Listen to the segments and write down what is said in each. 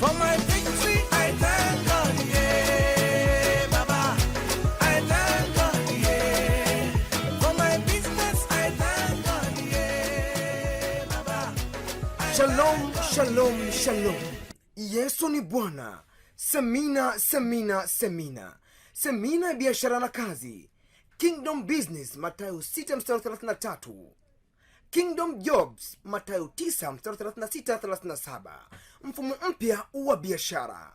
For my victory, I thank God, yeah, Baba. I thank God, yeah. For my business, I thank God, yeah, Baba. Shalom, shalom, shalom. Yesu ni Bwana. Semina, semina, semina. Semina ya biashara na kazi. Kingdom Business, Mathayo 6:33. Kingdom Jobs, Mathayo 9:36-37. Mfumo mpya wa biashara.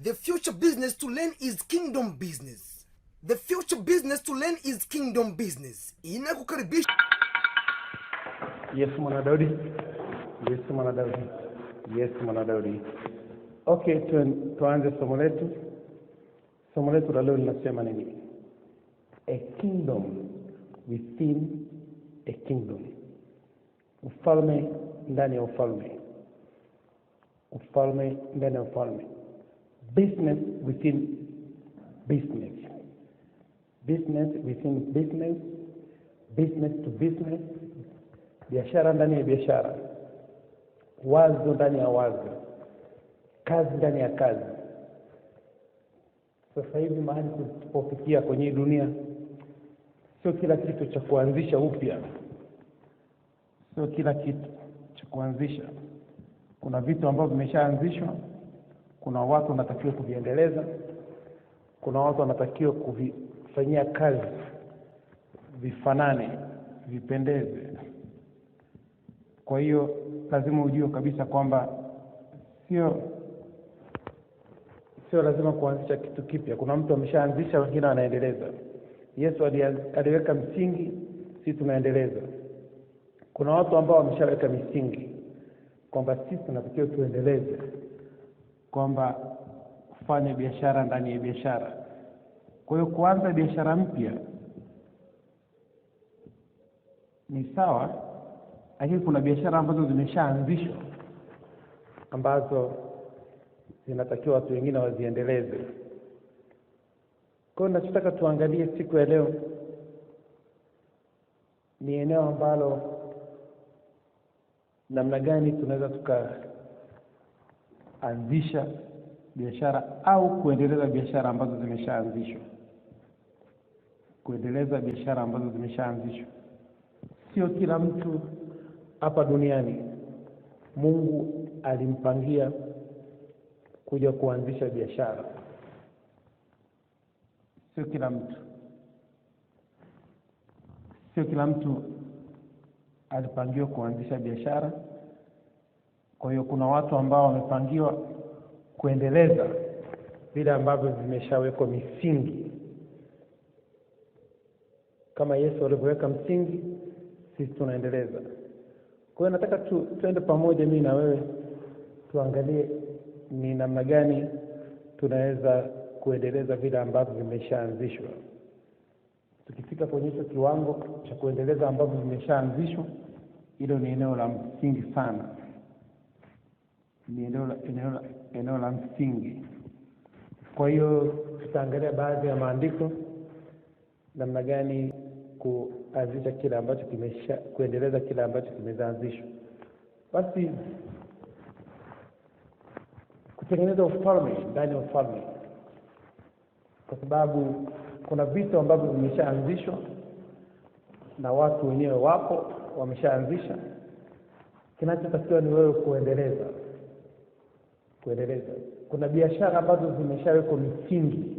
The future business to learn is Kingdom Business. The future business to learn is Kingdom Business. Inakukaribisha. Yesu mwana Daudi. Yesu mwana Daudi. Yesu mwana Daudi. Okay, tuanze somo letu. Somo letu la leo linasema nini? A kingdom within a kingdom. Ufalme ndani ya ufalme. Ufalme ndani ya ufalme. Business within business. Business within business. Business to business. Biashara ndani ya biashara. Wazo ndani ya wazo. Kazi ndani ya kazi. Sasa hivi mahali tulipofikia kwenye dunia, sio kila kitu cha kuanzisha upya. Sio kila kitu cha kuanzisha. Kuna vitu ambavyo vimeshaanzishwa, kuna watu wanatakiwa kuviendeleza, kuna watu wanatakiwa kuvifanyia kazi vifanane, vipendeze. Kwa hiyo lazima ujue kabisa kwamba sio lazima kuanzisha kitu kipya. Kuna mtu ameshaanzisha, wengine wanaendeleza. Yesu aliweka msingi, sisi tunaendeleza. Kuna watu ambao wameshaweka misingi kwamba sisi tunatakiwa tuendeleze, kwamba kufanya biashara ndani ya biashara. Kwa hiyo kuanza biashara mpya ni sawa, lakini kuna biashara ambazo zimeshaanzishwa ambazo zinatakiwa watu wengine waziendeleze. Kwa hiyo nataka tuangalie siku ya leo ni eneo ambalo namna gani tunaweza tukaanzisha biashara au kuendeleza biashara ambazo zimeshaanzishwa. Kuendeleza biashara ambazo zimeshaanzishwa. Sio kila mtu hapa duniani Mungu alimpangia kuja kuanzisha biashara. Sio kila mtu. Sio kila mtu alipangiwa kuanzisha biashara. Kwa hiyo kuna watu ambao wamepangiwa kuendeleza vile ambavyo vimeshawekwa misingi. Kama Yesu alivyoweka msingi, sisi tunaendeleza. Kwa hiyo nataka tuende pamoja mimi na wewe tuangalie ni namna gani tunaweza kuendeleza vile ambavyo vimeshaanzishwa. Tukifika kwenye hicho kiwango cha kuendeleza ambavyo vimeshaanzishwa, hilo ni eneo la msingi sana. Ni eneo la msingi. Kwa hiyo tutaangalia baadhi ya maandiko namna gani kuanzisha kile ambacho kuendeleza kile ambacho kimeanzishwa. Basi kutengeneza ufalme ndani ya ufalme, kwa sababu kuna vitu ambavyo vimeshaanzishwa na watu wenyewe wapo wameshaanzisha. Kinachotakiwa ni wewe kuendeleza. Kuna biashara ambazo zimeshawekwa misingi.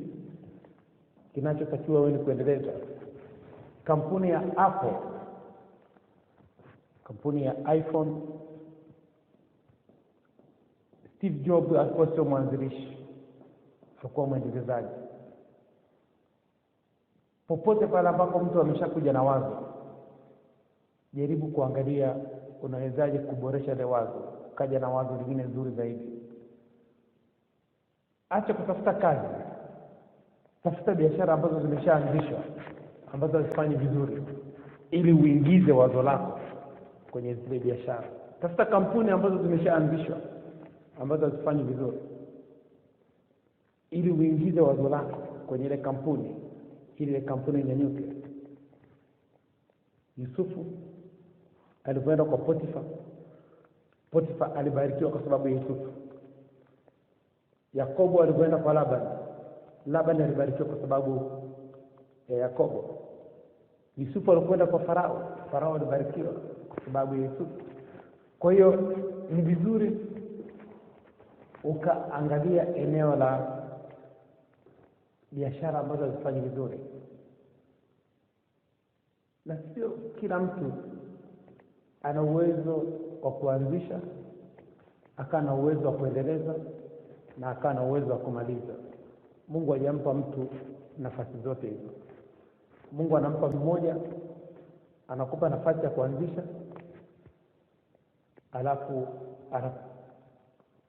Kinachotakiwa wewe ni kuendeleza. Kampuni ya Apple, kampuni ya iPhone, Steve Jobs alikuwa sio mwanzilishi, alikuwa mwendelezaji. Popote pale ambako mtu ameshakuja na wazo, jaribu kuangalia unawezaje kuboresha ile wazo, kaja na wazo lingine zuri zaidi. Acha kutafuta kazi. Tafuta biashara ambazo zimeshaanzishwa, ambazo hazifanyi vizuri, ili uingize wazo lako kwenye zile biashara. Tafuta kampuni ambazo zimeshaanzishwa, ambazo hazifanyi vizuri, ili uingize wazo lako kwenye ile kampuni, ili ile kampuni inyanyuke. Yusufu alipoenda kwa Potifa, Potifa alibarikiwa kwa sababu ya Yusufu. Yakobo alikwenda kwa Laban alibarikiwa kwa sababu ya Yakobo. Yusufu alikwenda kwa Farao alibarikiwa kwa sababu ya Yusufu. Kwa hiyo ni vizuri ukaangalia eneo la biashara ambazo zifanye vizuri, na sio kila mtu ana uwezo wa kuanzisha, akana uwezo wa kuendeleza, na akana uwezo wa kumaliza. Mungu hajampa mtu nafasi zote hizo. Mungu anampa mmoja, anakupa nafasi ya kuanzisha, alafu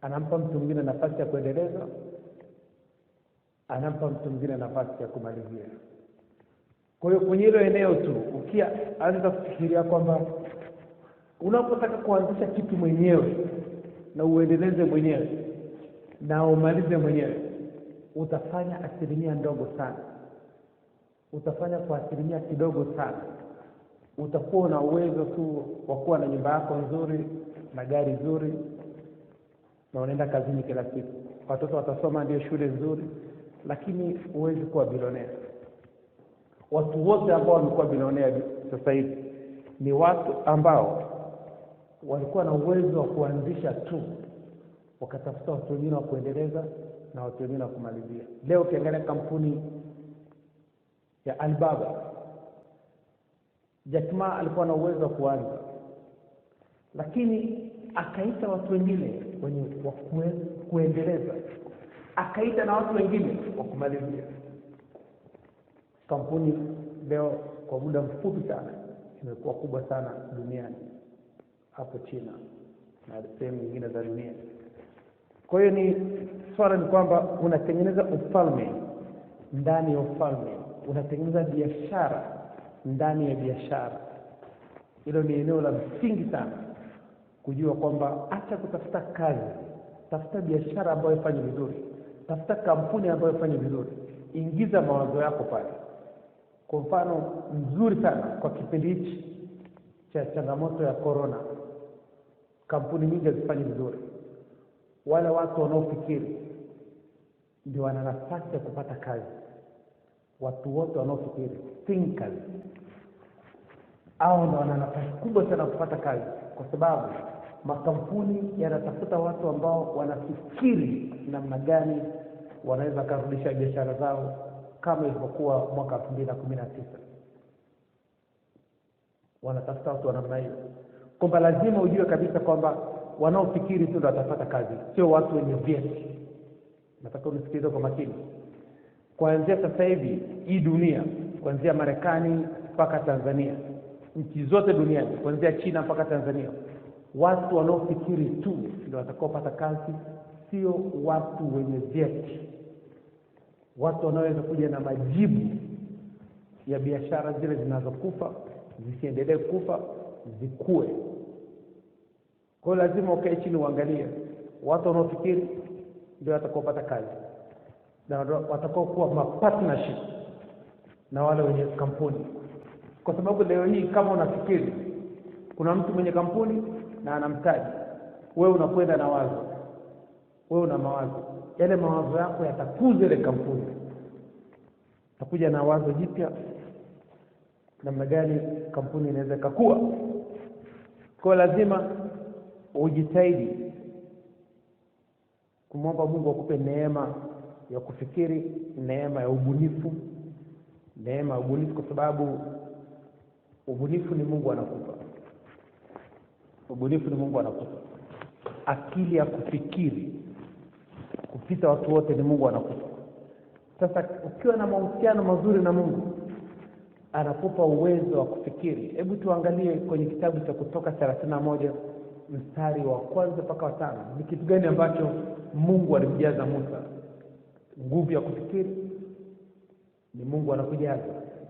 anampa mtu mwingine nafasi ya kuendeleza, anampa mtu mwingine nafasi ya kumalizia. Kwa hiyo kwenye hilo eneo tu ukianza kufikiria kwamba unapotaka kuanzisha kitu mwenyewe na uendeleze mwenyewe na umalize mwenyewe, utafanya asilimia ndogo sana, utafanya kwa asilimia kidogo sana. Utakuwa na uwezo tu wa kuwa na nyumba yako nzuri na gari nzuri, na unaenda kazini kila siku, watoto watasoma ndio shule nzuri, lakini huwezi kuwa bilionea. Watu wote ambao wamekuwa bilionea sasa hivi ni watu ambao walikuwa na uwezo wa kuanzisha tu, wakatafuta watu wengine wa kuendeleza na watu wengine wa kumalizia. Leo ukiangalia kampuni ya Alibaba, Jack Ma alikuwa na uwezo wa kuanza, lakini akaita watu wengine wenye kuendeleza, akaita na watu wengine wa kumalizia. Kampuni leo kwa muda mfupi sana imekuwa kubwa sana duniani, hapo China na sehemu nyingine za dunia. Kwa hiyo swala ni kwamba unatengeneza ufalme ndani ya ufalme, unatengeneza biashara ndani ya biashara. Hilo ni eneo la msingi sana kujua kwamba acha kutafuta kazi, tafuta biashara ambayo ifanye vizuri, tafuta kampuni ambayo ifanye vizuri, ingiza mawazo yako pale. Kwa mfano mzuri sana kwa kipindi hichi cha changamoto ya corona, kampuni nyingi zifanye vizuri. Wale watu wanaofikiri ndio wana nafasi ya kupata kazi. Watu wote wanaofikiri, thinkers, hao ndio wana nafasi kubwa sana kupata kazi, kwa sababu makampuni yanatafuta watu ambao wanafikiri namna gani wanaweza kurudisha biashara zao kama ilivyokuwa mwaka 2019. Wanatafuta watu wa namna hiyo. Kwamba lazima ujue kabisa kwamba wanaofikiri tu ndio watapata kazi, sio watu wenye vyeti. Nataka unisikilize kwa makini. Kuanzia sasa hivi hii dunia, kuanzia Marekani mpaka Tanzania, nchi zote duniani, kuanzia China mpaka Tanzania, watu wanaofikiri tu ndio watakaopata kazi, sio watu wenye vyeti. Watu wanaweza kuja na majibu ya biashara zile zinazokufa, zisiendelee kufa, zikue. Kwa hiyo lazima ukae chini uangalie watu wanaofikiri ndio watakaopata kazi, na watakao kuwa partnership na wale wenye kampuni. Kwa sababu leo hii kama unafikiri kuna mtu mwenye kampuni na anamtaji, wewe unakwenda na wazo, wewe una mawazo, yale mawazo yako yatakuza ile kampuni. Utakuja na wazo jipya namna gani kampuni inaweza kukua. Kwa lazima ujitahidi kumwomba Mungu akupe neema ya kufikiri, neema ya ubunifu, kwa sababu ubunifu ni Mungu anakupa. Ubunifu ni Mungu anakupa. Akili ya kufikiri kupita watu wote ni Mungu anakupa. Sasa ukiwa na mahusiano mazuri na Mungu, anakupa uwezo wa kufikiri. Hebu tuangalie kwenye kitabu cha Kutoka 31 mstari wa 1 mpaka 5. Ni kitu gani ambacho Mungu alimjaza Musa? Nguvu ya kufikiri ni Mungu anakujaza.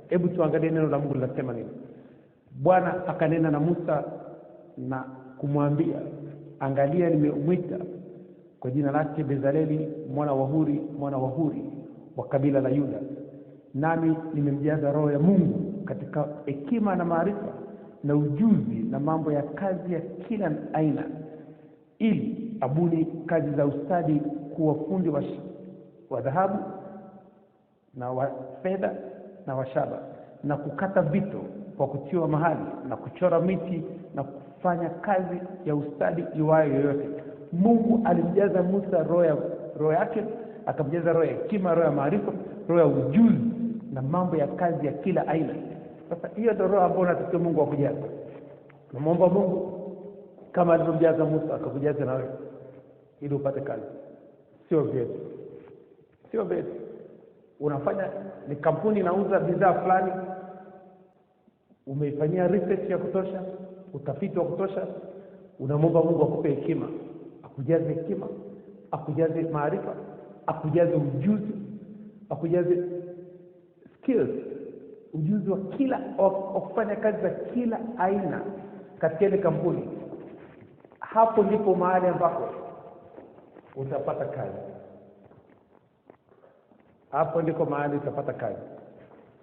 Hebu tuangalie neno la Mungu linasema nini. Bwana akanena na Musa na kumwambia, angalia nimemwita kwa jina lake Bezaleli mwana wa Huri wa kabila la Yuda, nami nimemjaza roho ya Mungu katika hekima na maarifa na ujuzi na mambo ya kazi ya kila aina, ili abuni kazi za ustadi kuwa fundi wa dhahabu na wa fedha na wa shaba, na kukata vito kwa kutiwa mahali, na kuchora miti na kufanya kazi ya ustadi iwayo yoyote. Mungu alimjaza Musa roho yake, akamjaza roho ya hekima, roho ya maarifa, roho ya ujuzi na mambo ya kazi ya kila aina. Sasa hiyo ndio roho ambayo unatakiwa Mungu akujaze. Naomba Mungu kama alivyomjaza Musa akakujaza na wewe ili upate kazi. Sio vyeti. Unafanya ni kampuni inauza bidhaa fulani, umeifanyia research ya kutosha, utafiti wa kutosha, unamwomba Mungu akupe hekima, akujaze hekima, akujaze maarifa, akujaze ujuzi, akujaze skills, ujuzi wa kufanya kazi za kila aina katika ile kampuni. Hapo ndipo mahali ambapo utapata kazi. Hapo ndiko mahali utapata kazi.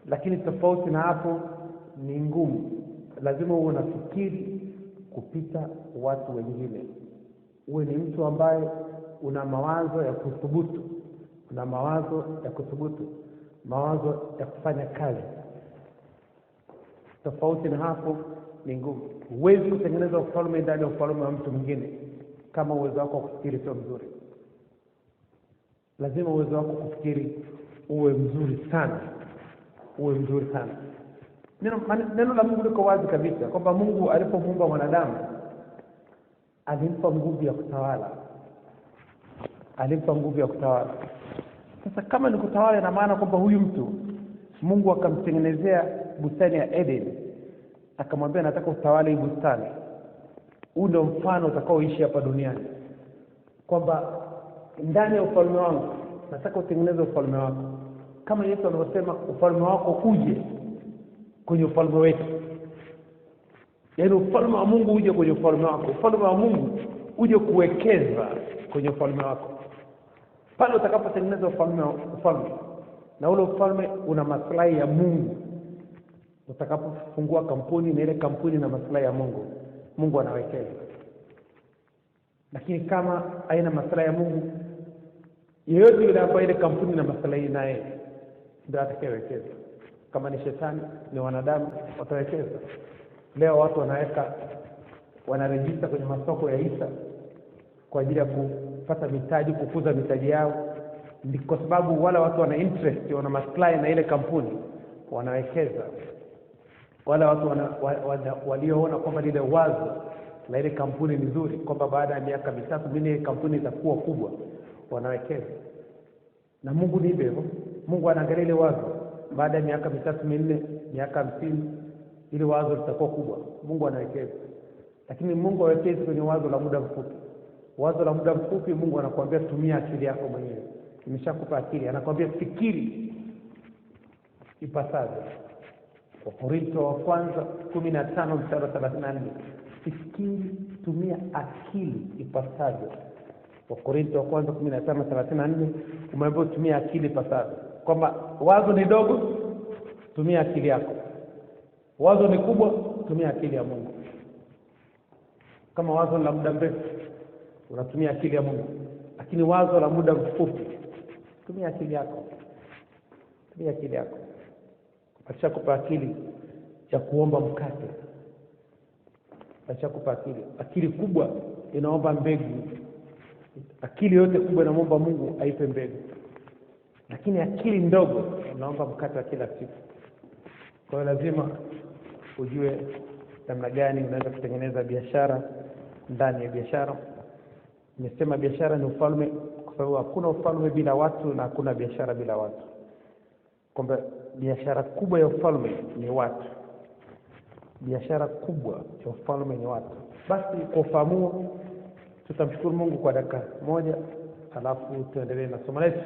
Lakini tofauti na hapo ni ngumu. Lazima uwe unafikiri kupita watu wengine. Uwe ni mtu ambaye una mawazo ya kuthubutu, mawazo ya kufanya kazi. Tofauti na hapo ni ngumu. Huwezi kutengeneza ufalme ndani ya ufalme wa mtu mwingine kama uwezo wako wa kufikiri sio mzuri. Lazima uwezo wako kufikiri uwe mzuri sana. Neno la Mungu liko wazi kabisa kwamba Mungu alipomuumba mwanadamu alimpa nguvu ya kutawala. Sasa kama ni kutawala, ina maana kwamba huyu mtu Mungu akamtengenezea bustani ya Eden, akamwambia nataka utawale hii bustani. Huu ndio mfano utakaoishi hapa duniani, kwamba ndani ya ufalme wangu nataka utengeneze ufalme wako, kama Yesu anavyosema ufalme wako uje kwenye ufalme wetu. Yaani ufalme wa Mungu uje kwenye ufalme wako, ufalme wa Mungu uje kuwekeza kwenye ufalme wako. Pale utakapotengeneza ufalme na ule ufalme una maslahi ya Mungu, utakapofungua kampuni na ile kampuni na maslahi ya Mungu anawekeza. Lakini kama haina maslahi ya Mungu, yeyote yule ambaye ile kampuni na maslahi naye ndio atakayewekeza. Kama ni shetani, ni wanadamu, watawekeza. Leo watu wanarejista kwenye masoko ya hisa kwa ajili ya kupata mitaji, kukuza mitaji yao. Ni kwa sababu wale watu wana interest, wana maslahi na ile kampuni, wanawekeza. Wale watu walioona kwamba lile wazo la ile kampuni ni nzuri, kwamba baada ya miaka 3 ile kampuni itakuwa kubwa, wanawekeza. Na Mungu ni hivyo. Mungu anaangalia ile wazo, baada ya miaka 3-4, miaka 50, ile wazo litakuwa kubwa, Mungu anawekeza. Lakini Mungu hawekezi kwenye wazo la muda mfupi. Wazo la muda mfupi Mungu anakuambia tumia akili yako mwenyewe. Nimeshakupa akili, anakuambia fikiri ipasavyo. Wakorintho wa kwanza 15:34, fikiri, tumia akili ipasavyo. Wakorintho wa kwanza 15:34, umeambiwa tumia akili ipasavyo. Kwamba wazo ni dogo, tumia akili yako. Wazo ni kubwa, tumia akili ya Mungu. Kama wazo la muda mrefu, unatumia akili ya Mungu. Lakini wazo la muda mfupi, tumia akili yako. Achakupa akili ya kuomba mkate. Achakupa akili kubwa inaomba mbegu. Akili yote kubwa inaomba Mungu aipe mbegu. Lakini akili ndogo inaomba mkate wa kila siku. Kwa hiyo lazima ujue namna gani unaweza kutengeneza biashara ndani ya biashara. Nimesema biashara ni ufalme kwa sababu hakuna ufalme bila watu na hakuna biashara bila watu. Kwamba biashara kubwa ya ufalme ni watu. Biashara kubwa ya ufalme ni watu. Basi kwa ufahamu tutamshukuru Mungu kwa dakika moja, alafu tuendelee na somo letu.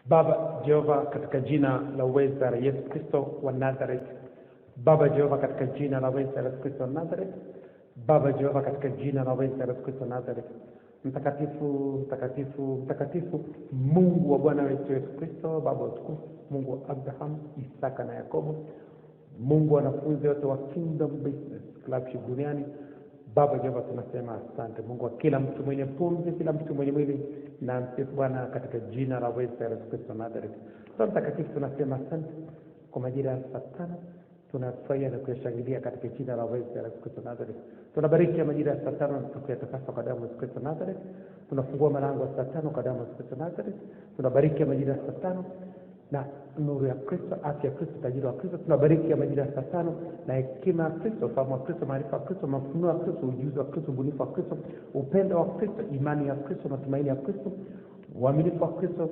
Baba Jehova, katika jina la uweza la Yesu Kristo wa Nazareth. Baba Jehova, katika jina la uweza la Yesu Kristo wa Nazareth. Baba Jehova, katika jina la uweza la Yesu Kristo wa Nazareth. Mtakatifu Mungu wa Bwana wetu Yesu Kristo, Baba utukufu, Mungu wa Abraham, Isaka na Yakobo, Mungu wa wanafunzi wote wa Kingdom Business Club duniani, Baba Jehova, tunasema asante Mungu wa kila mtu mwenye pumzi, kila mtu mwenye mwili, na msifu Bwana katika jina la Yesu Kristo Nazareth. Roho Mtakatifu, tunasema asante kwa majira ya saa 5. Tunafurahia na kushangilia katika jina la Yesu Kristo Nazareth. Tunabariki majira ya saa 5 tukiyatakasa kwa damu ya Yesu Kristo Nazareth. Tunafungua malango ya saa 5 kwa damu ya Yesu Kristo Nazareth. Tunabariki majira ya saa 5 na nuru ya Kristo, afya ya Kristo, tajiri wa Kristo. Tunabariki majira ya saa 5 na hekima ya Kristo, ufahamu wa Kristo, maarifa ya Kristo, mafunuo ya Kristo, ujuzi wa Kristo, ubunifu wa Kristo, upendo wa Kristo, imani ya Kristo, matumaini ya Kristo, uaminifu wa Kristo,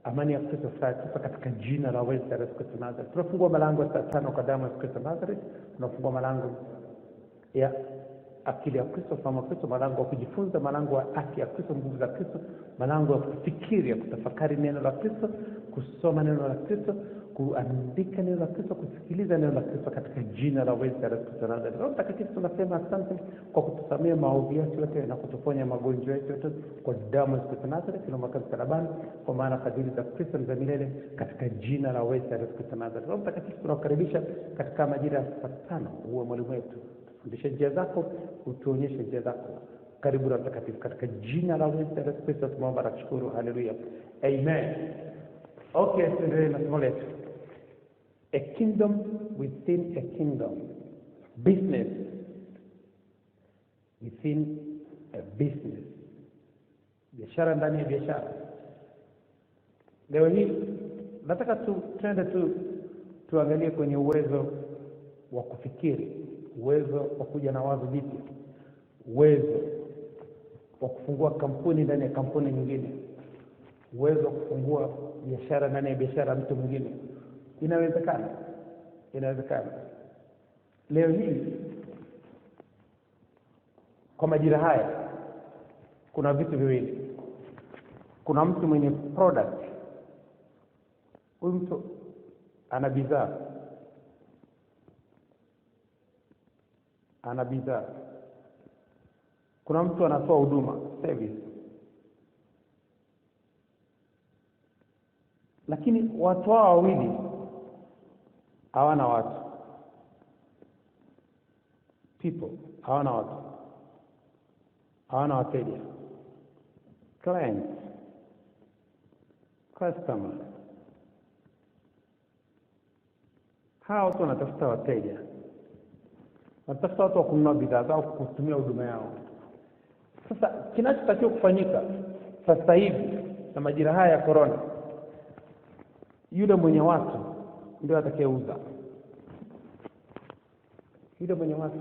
amani ya Kristo, furaha ya Kristo, katika jina la Yesu Kristo Nazareth. Tunafungua malango ya saa 5 kwa damu ya Yesu Kristo Nazareth. Tunafungua malango ya akili ya Kristo, fahamu ya Kristo, malango ya kujifunza, malango ya afya ya Kristo, nguvu za Kristo, malango ya kufikiri, ya kutafakari neno la Kristo, kusoma neno la Kristo, kuandika neno la Kristo, kusikiliza neno la Kristo, katika jina la Yesu Kristo Nazareth. Roho Mtakatifu, tunasema asante kwa kutusamea maovu yetu yote na kutuponya magonjwa yetu yote kwa damu ya Yesu Kristo Nazareth na mwaka msalabani, kwa maana fadhili za Kristo ni za milele, katika jina la Yesu Kristo Nazareth. Roho Mtakatifu, tunakukaribisha katika majira ya saa 5, uwe mwalimu wetu. Fundisha njia zako, utuonyeshe njia zako. Karibu Roho Mtakatifu, katika jina la Yesu Kristo tunaomba na kushukuru. Haleluya. Amen. Okay, tuendelee na somo letu. A kingdom within a kingdom. Business within a business. Biashara ndani ya biashara. Leo hii nataka tuende tuangalie kwenye uwezo wa kufikiri, uwezo wa kuja na wazo jipya, uwezo wa kufungua kampuni ndani ya kampuni nyingine, uwezo wa kufungua biashara ndani ya biashara mtu mwingine. Inawezekana. Inawezekana. Leo hii kwa majira haya kuna vitu viwili. Kuna mtu mwenye product. Huyu mtu ana bidhaa. Ana bidhaa. Kuna mtu anatoa huduma, service. Lakini watu hao wawili hawana watu. People hawana watu. Hawana wateja. Client. Customer. Hao watu wanatafuta wateja. Wanatafuta watu wa kununua bidhaa zao, kutumia huduma yao. Sasa kinachotakiwa kufanyika sasa hivi na majira haya ya corona, yule mwenye watu ndio atakayeuza. Yule mwenye watu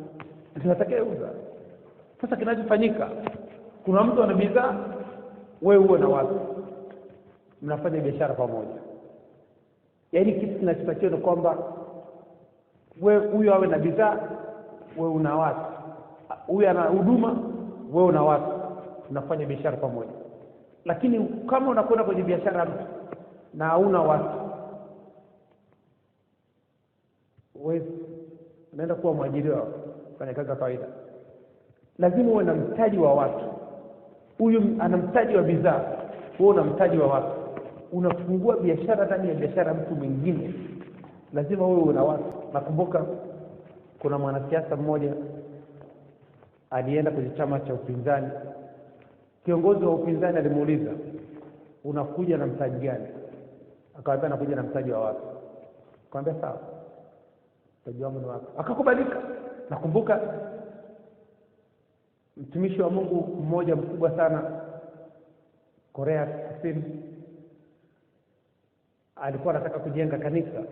ndio atakayeuza. Sasa kinachofanyika, kuna mtu ana bidhaa, wewe uwe na watu, mnafanya biashara pamoja. Yaani kitu kinachotakiwa ni kwamba wewe huyo awe na bidhaa, wewe una watu. Huyo ana huduma, wewe una watu. Tunafanya biashara pamoja. Lakini kama unakwenda kwenye biashara na hauna watu, wewe unaenda kuwa mwajiriwa, fanya kazi za kawaida. Lazima uwe na mtaji wa watu. Huyu ana mtaji wa bidhaa, wewe una mtaji wa watu. Unafungua biashara ndani ya biashara mtu mwingine, lazima wewe una watu. Nakumbuka kuna mwanasiasa mmoja alienda kwenye chama cha upinzani. Kiongozi wa upinzani alimuuliza, unakuja na mtaji gani? Akamwambia nakuja na mtaji wa watu. Akamwambia sawa, mtaji wangu ni watu. Akakubalika. Nakumbuka mtumishi wa Mungu mmoja mkubwa sana Korea Kusini alikuwa anataka kujenga kanisa,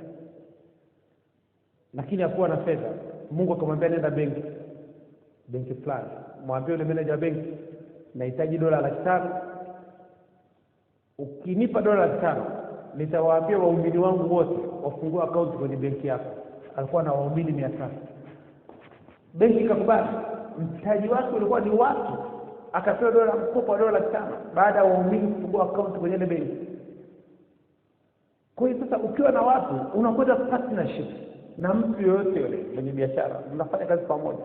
lakini hakuwa na fedha. Mungu akamwambia nenda benki fulani, mwambie yule meneja benki, nahitaji $500,000. Ukinipa $500,000, nitawaambia waumini wangu wote wafungue account kwenye benki yako. Alikuwa na waumini 300. Benki ikakubali. Mtaji wake ulikuwa ni watu. Akapewa mkopo wa $500,000 baada ya waumini kufungua account kwenye ile benki. Kwa hiyo sasa ukiwa na watu, unakwenda partnership na mtu yoyote yule kwenye biashara, mnafanya kazi pamoja.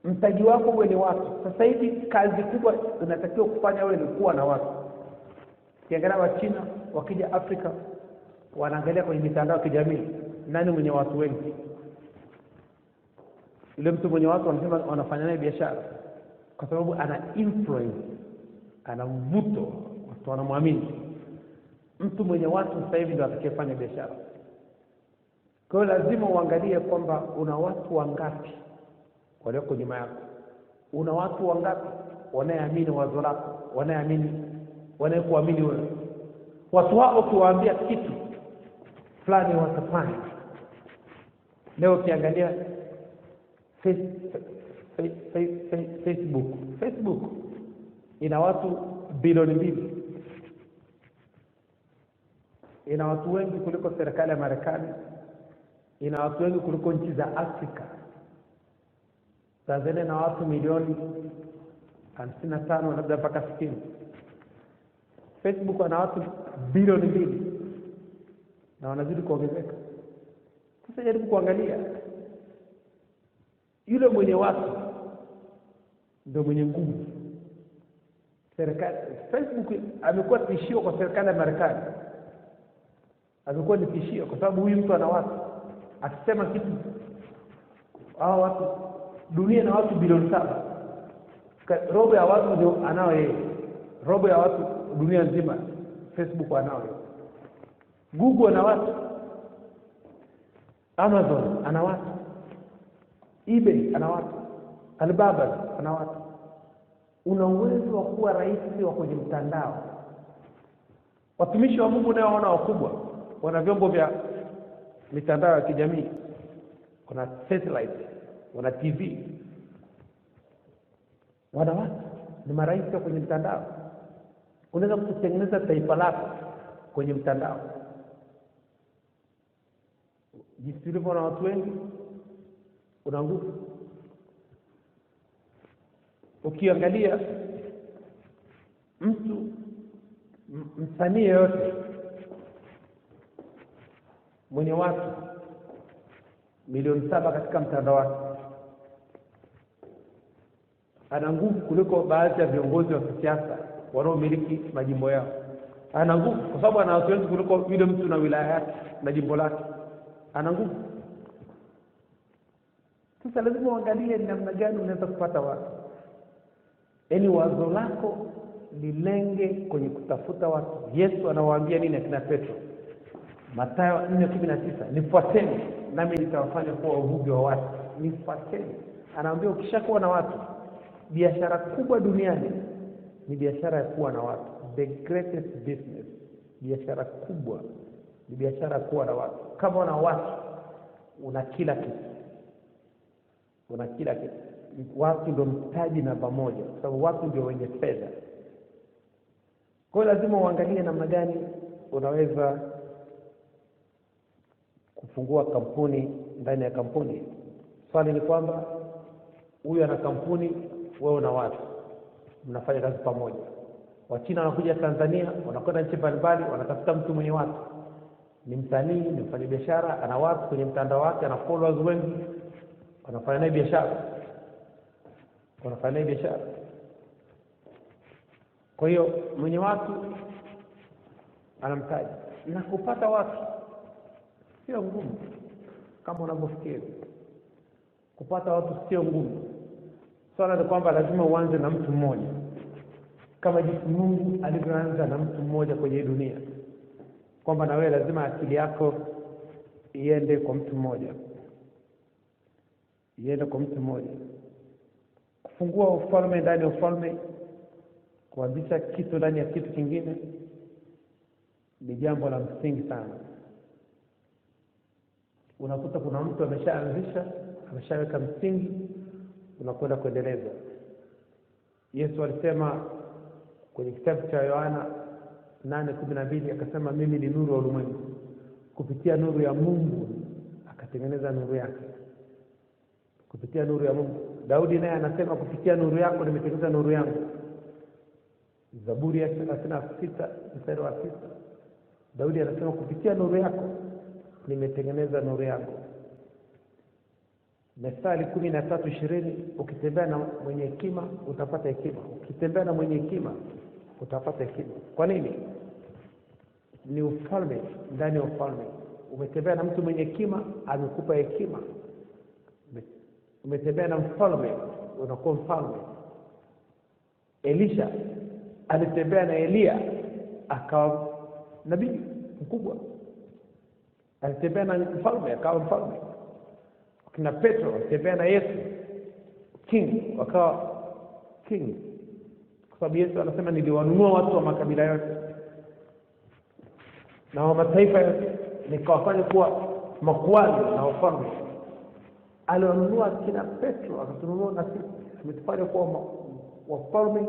Mtaji wako uwe ni watu. Sasa hivi kazi kubwa unatakiwa kufanya wewe ni kuwa na watu. Kiangalia wa China wakija Afrika, wanaangalia kwenye mitandao ya kijamii nani mwenye watu wengi. Yule mtu mwenye watu wanasema wanafanya naye biashara kwa sababu ana influence, ana mvuto, watu wanamwamini. Mtu mwenye watu sasa hivi ndio atakayefanya biashara. Kwa hiyo lazima uangalie kwamba una watu wangapi walioko nyuma yako. Una watu wangapi wanaoamini wazo lako, wanaokuamini wewe. Watu hao ukiwaambia kitu fulani watafanya. Leo ukiangalia Facebook ina watu bilioni 2. Ina watu wengi kuliko serikali ya Marekani. Ina watu wengi kuliko nchi za Afrika. Tanzania na watu milioni 55 labda mpaka 60. Facebook wana watu bilioni 2 na wanazidi kuongezeka. Sasa jaribu kuangalia, yule mwenye watu ndio mwenye nguvu. Serikali Facebook amekuwa tishio kwa serikali ya Marekani. Amekuwa ni tishio kwa sababu huyu mtu ana watu. Akisema kitu, hao watu, dunia na watu bilioni 7. Robo ya watu ndio anao yeye. Robo ya watu dunia nzima Facebook anao yeye. Google ana watu. Amazon ana watu. eBay ana watu. Alibaba ana watu. Una uwezo wa kuwa rais wa kwenye mtandao. Watumishi wa Mungu nao wana wakubwa, wana vyombo vya mitandao ya kijamii, kuna satellite, wana TV, wana watu, ni marais wa kwenye mtandao. Unaweza kutengeneza taifa lako kwenye mtandao. Jinsi ulivyo na watu wengi, una nguvu. Ukiangalia mtu msanii yote mwenye watu milioni 7 katika mtandao wake, ana nguvu kuliko baadhi ya viongozi wa kisiasa wanaomiliki majimbo yao. Ana nguvu kwa sababu ana watu wengi kuliko yule mtu na wilaya yake na jimbo lake. Ana nguvu. Sasa lazima uangalie namna gani unaweza kupata watu. Yaani wazo lako lilenge kwenye kutafuta watu. Yesu anawaambia nini akina Petro? Mathayo 4:19, nifuateni nami nitawafanya kuwa wavuvi wa watu. Nifuateni. Anawaambia ukishakuwa na watu, biashara kubwa duniani ni biashara ya kuwa na watu. The greatest business, biashara kubwa ni biashara ya kuwa na watu. Kama una watu, una kila kitu. Una kila kitu. Watu ndio mtaji namba 1, kwa sababu watu ndio wenye fedha. Kwa hiyo lazima uangalie namna gani unaweza kufungua kampuni ndani ya kampuni. Swali ni kwamba huyu ana kampuni, wewe una watu, mnafanya kazi pamoja. Wachina wanakuja Tanzania, wanakwenda nchi mbalimbali, wanatafuta mtu mwenye watu. Ni msanii, ni mfanyabiashara, ana watu kwenye mtandao wake, ana followers wengi, wanafanya naye biashara. Kwa hiyo mwenye watu anamtaji. Na kupata watu sio ngumu kama unavyofikiri. Kupata watu sio ngumu. Swala ni kwamba lazima uanze na mtu mmoja. Kama jinsi Mungu alivyoanza na mtu mmoja kwenye dunia. Kwamba na wewe lazima akili yako iende kwa mtu mmoja. Kufungua ufalme ndani ya ufalme, kuanzisha kitu ndani ya kitu kingine, ni jambo la msingi sana. Unakuta kuna mtu ameshaanzisha, ameshaweka msingi, unakwenda kuendeleza. Yesu alisema kwenye kitabu cha Yohana 8:12, akasema mimi ni nuru ya ulimwengu. Kupitia nuru ya Mungu akatengeneza nuru yake. Kupitia nuru ya Mungu. Daudi naye anasema kupitia nuru yako nimetengeneza nuru yangu. Zaburi ya 36:6, Daudi anasema kupitia nuru yako nimetengeneza nuru yangu. Methali 13:20, ukitembea na mwenye hekima utapata hekima. Ukitembea na mwenye hekima utapata hekima. Kwa nini? Ni ufalme ndani ya ufalme. Umetembea na mtu mwenye hekima, amekupa hekima. umetembea na mfalme, unakuwa mfalme. Elisha alitembea na Elia, akawa nabii mkubwa. Alitembea na mfalme, akawa mfalme. Kina Petro alitembea na Yesu, king, wakawa king. Kwa sababu Yesu anasema niliwanunua watu wa makabila yote na wa mataifa yote, nikawafanya kuwa makuhani na wafalme. Aliwanunua kina Petro, akatununua na sisi, ametufanya kuwa wafalme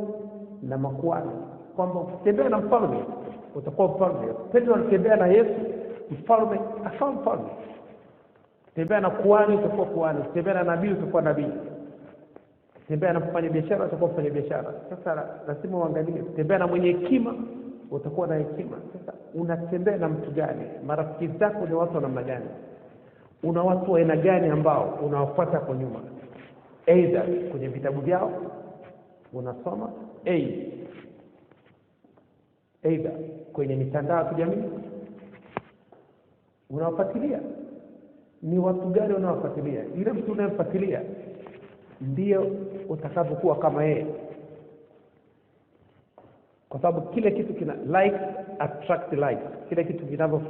na makuhani. Kwamba ukitembea na mfalme utakuwa mfalme. Petro alitembea na Yesu, mfalme, akawa mfalme. Tembea na kuhani, utakuwa kuhani. Tembea na nabii, utakuwa nabii. Tembea na mfanya biashara, utakuwa mfanya biashara. Sasa lazima uangalie, tembea na mwenye hekima, utakuwa na hekima. Sasa unatembea na mtu gani? Marafiki zako ni watu wa namna gani? Una watu wa aina gani ambao unawafuata kwa nyuma? Aidha kwenye vitabu vyao unasoma, aidha kwenye mitandao ya kijamii unawafuatilia. Ni watu gani unawafuatilia? Ile mtu unayemfuatilia ndio utakapokuwa kama yeye. Kwa sababu kile kitu kina like attract like. Kile kitu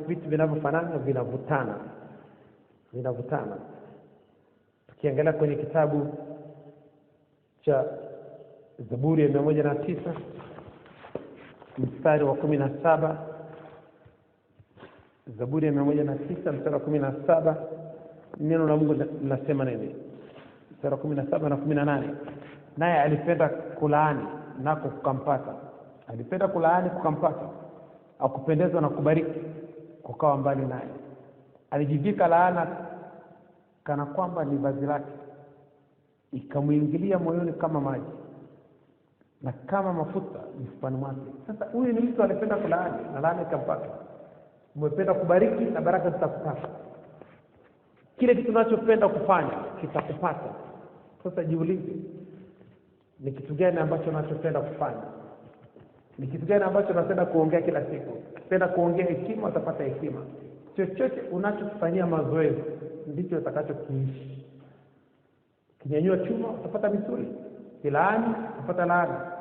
vitu vinavyofanana vinavutana. Tukiangalia kwenye kitabu cha Zaburi ya 109 mstari wa 17, Zaburi ya 109 mstari wa 17, neno la Mungu linasema nini? Mstari wa 17 na 18. Naye alipenda kulaani nako kukampata. Alipenda kulaani kukampata, akupendezwa na kubariki kukawa mbali naye. Alijivika laana kana kwamba ni vazi lake, ikamuingilia moyoni kama maji na kama mafuta mifupani mwake. Sasa huyu ni mtu alipenda kulaani na laana ikampata. Umependa kubariki na baraka zitakupata. Kile kitu unachopenda kufanya kitakupata. Sasa jiulize, ni kitu gani ambacho unachopenda kufanya? Ni kitu gani ambacho unapenda kuongea kila siku? Unapenda kuongea hekima, utapata hekima. Chochote unachofanyia mazoezi ndicho utakachokiishi. Kinyanyua chuma utapata misuli, kilaani utapata laana.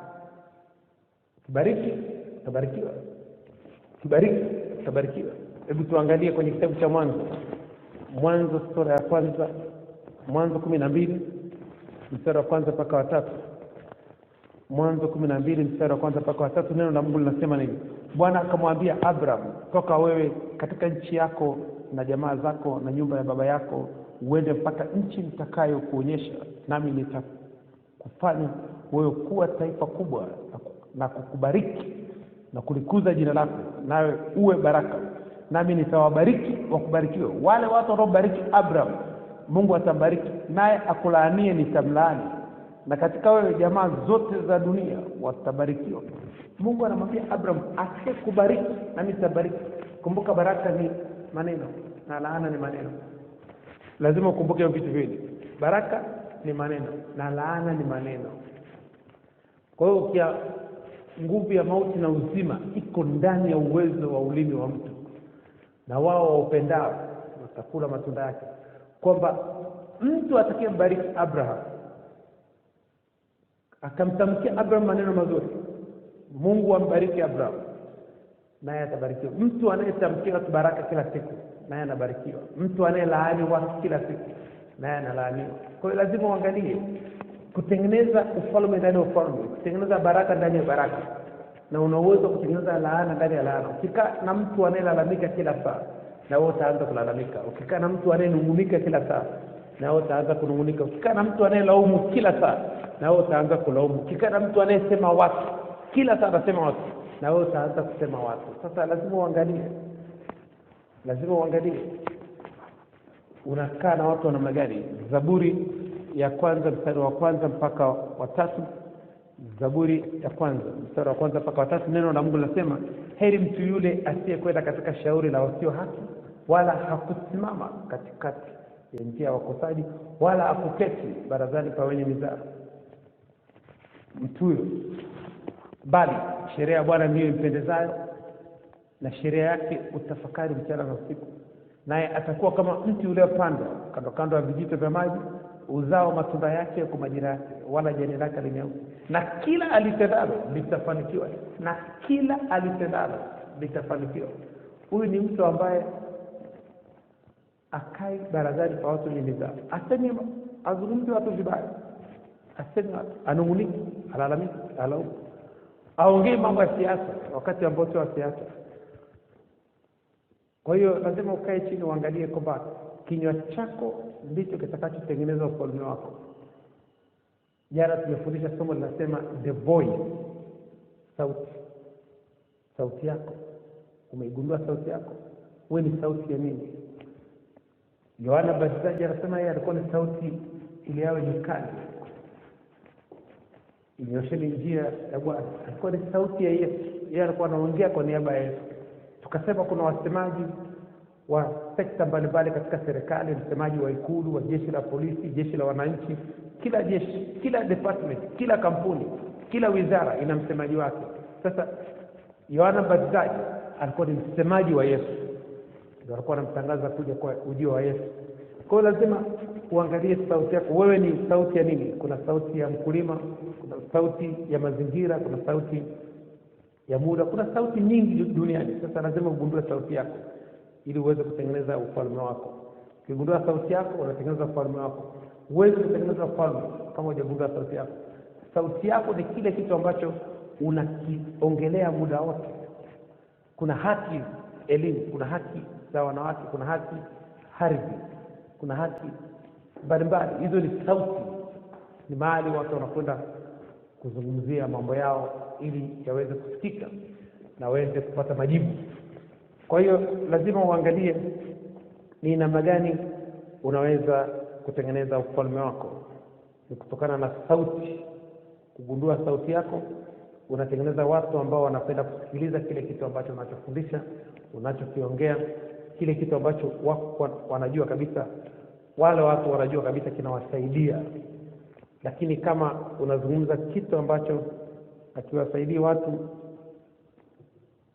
Kibariki utabarikiwa, kibariki utabarikiwa. Hebu tuangalie kwenye kitabu cha Mwanzo sura ya kwanza, Mwanzo 12 mstari wa kwanza mpaka wa 3. Mwanzo 12 mstari wa kwanza mpaka wa 3, neno la Mungu linasema nini? Bwana akamwambia Abraham, toka wewe katika nchi yako na jamaa zako na nyumba ya baba yako, uende mpaka nchi nitakayo kuonyesha, nami nitakufanya wewe kuwa taifa kubwa na kukubariki na kulikuza jina lako, nawe uwe baraka. Nami nitawabariki wakubarikiwe. Wale watu wanaobariki Abraham, Mungu atambariki, naye akulaanie nitamlaani. Na katika wewe jamaa zote za dunia watabarikiwa. Mungu anamwambia Abraham, asikubariki nami nitabariki. Kumbuka, baraka ni maneno na laana ni maneno. Lazima ukumbuke vitu viwili. Baraka ni maneno na laana ni maneno. Kwa hiyo kia nguvu ya mauti na uzima iko ndani ya uwezo wa ulimi wa mtu, na wao waupendao watakula matunda yake. Kwamba mtu atakayembariki Abraham, akamtamkia Abraham maneno mazuri, Mungu ambariki Abraham, naye atabarikiwa. Mtu anayetamkia watu baraka kila siku, naye anabarikiwa. Mtu anayelaani watu kila siku, naye analaaniwa. Kwa hiyo lazima uangalie kutengeneza ufalme ndani ya ufalme, kutengeneza baraka ndani ya baraka, na una uwezo kutengeneza laana ndani ya laana. Ukikaa na mtu anayelalamika kila saa, na wewe utaanza kulalamika. Ukikaa na mtu anayenungunika kila saa, na wewe utaanza kunungunika. Ukikaa na mtu anayelaumu kila saa, na wewe utaanza kulaumu. Ukikaa na mtu anayesema watu kila saa anasema watu, na wewe utaanza kusema watu. Sasa lazima uangalie unakaa na watu wa namna gani. Zaburi ya kwanza mstari wa kwanza mpaka wa 3. Zaburi ya kwanza mstari wa kwanza mpaka wa 3, neno la Mungu linasema, heri mtu yule asiyekwenda katika shauri la wasio haki, wala hakusimama katikati ya njia ya wakosaji, wala hakuketi barazani pa wenye mizaa. Mtu huyo bali sheria ya Bwana ndiyo impendezayo, na sheria yake utafakari mchana na usiku. Naye atakuwa kama mti uliopandwa kando kando ya vijito vya maji, uzao matunda yake kwa majira yake, wala jani lake halinyauki, na kila alitendalo litafanikiwa, na kila alitendalo litafanikiwa. Huyu ni mtu ambaye akai barazani kwa watu wenye nidhamu, asemi azungumzi watu vibaya, asemi anunguniki, alalamiki, alaumu, aongee mambo ya siasa wakati ambao sio siasa. Kwa hiyo lazima ukae chini uangalie kwamba kinywa chako ndicho kitakachotengeneza ufalme wako. Jana tumefundisha somo linasema the voice, sauti yako. Umeigundua sauti yako? Wewe ni sauti ya nini? Yohana Mbatizaji anasema yeye alikuwa ni sauti ile yawe nyikani, inyosheni njia ya Bwana. Alikuwa ni sauti ya Yesu, yeye alikuwa anaongea kwa niaba ya Yesu. Tukasema kuna wasemaji wa sekta mbalimbali katika serikali, msemaji wa ikulu, wa jeshi la polisi, jeshi la wananchi, kila jeshi, kila department, kila kampuni, kila wizara ina msemaji wake. Sasa Yohana Mbatizaji alikuwa ni msemaji wa Yesu, ndio alikuwa anamtangaza kuja kwa ujio wa Yesu. Kwa hiyo lazima uangalie sauti yako, wewe ni sauti ya nini? Kuna sauti ya mkulima, kuna sauti ya mazingira, kuna sauti ya muda, kuna sauti nyingi duniani. Sasa lazima ugundue sauti yako ili uweze kutengeneza ufalme wako. Ukigundua sauti yako unatengeneza ufalme wako. Uweze kutengeneza ufalme kama hujagundua sauti yako. Sauti yako ni kile kitu ambacho unakiongelea muda wote. Kuna haki elimu, kuna haki za wanawake, kuna haki ardhi, kuna haki mbalimbali. Hizo ni sauti, ni mahali watu wanakwenda kuzungumzia mambo yao ili yaweze kusikika na waweze kupata majibu. Kwa hiyo lazima uangalie ni namna gani unaweza kutengeneza ufalme wako. Ni kutokana na sauti. Kugundua sauti yako, unatengeneza watu ambao wanapenda kusikiliza kile kitu ambacho unachofundisha, unachokiongea, kile kitu ambacho wako wanajua kabisa, wale watu wanajua kabisa kinawasaidia. Lakini kama unazungumza kitu ambacho hakiwasaidii watu,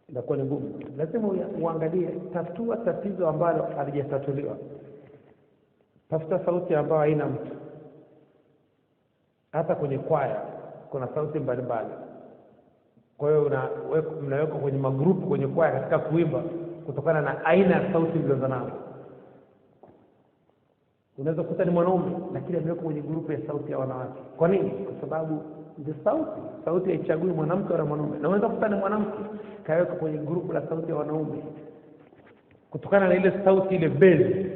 inakuwa ni ngumu. Lazima uangalie, tatua tatizo ambalo halijatatuliwa. Tafuta sauti ambayo haina mtu. Hata kwenye kwaya kuna sauti mbalimbali. Kwa hiyo mnaweka kwenye magrupu kwenye kwaya katika kuimba kutokana na aina ya sauti mlizonazo. Unaweza kukuta ni mwanaume lakini amewekwa kwenye grupu ya sauti ya wanawake. Kwa nini? Kwa sababu ndio sauti haichagui mwanamke wala mwanaume. Na unaweza kukuta ni mwanamke kaweka kwenye grupu la sauti ya wanaume kutokana na ile sauti ile base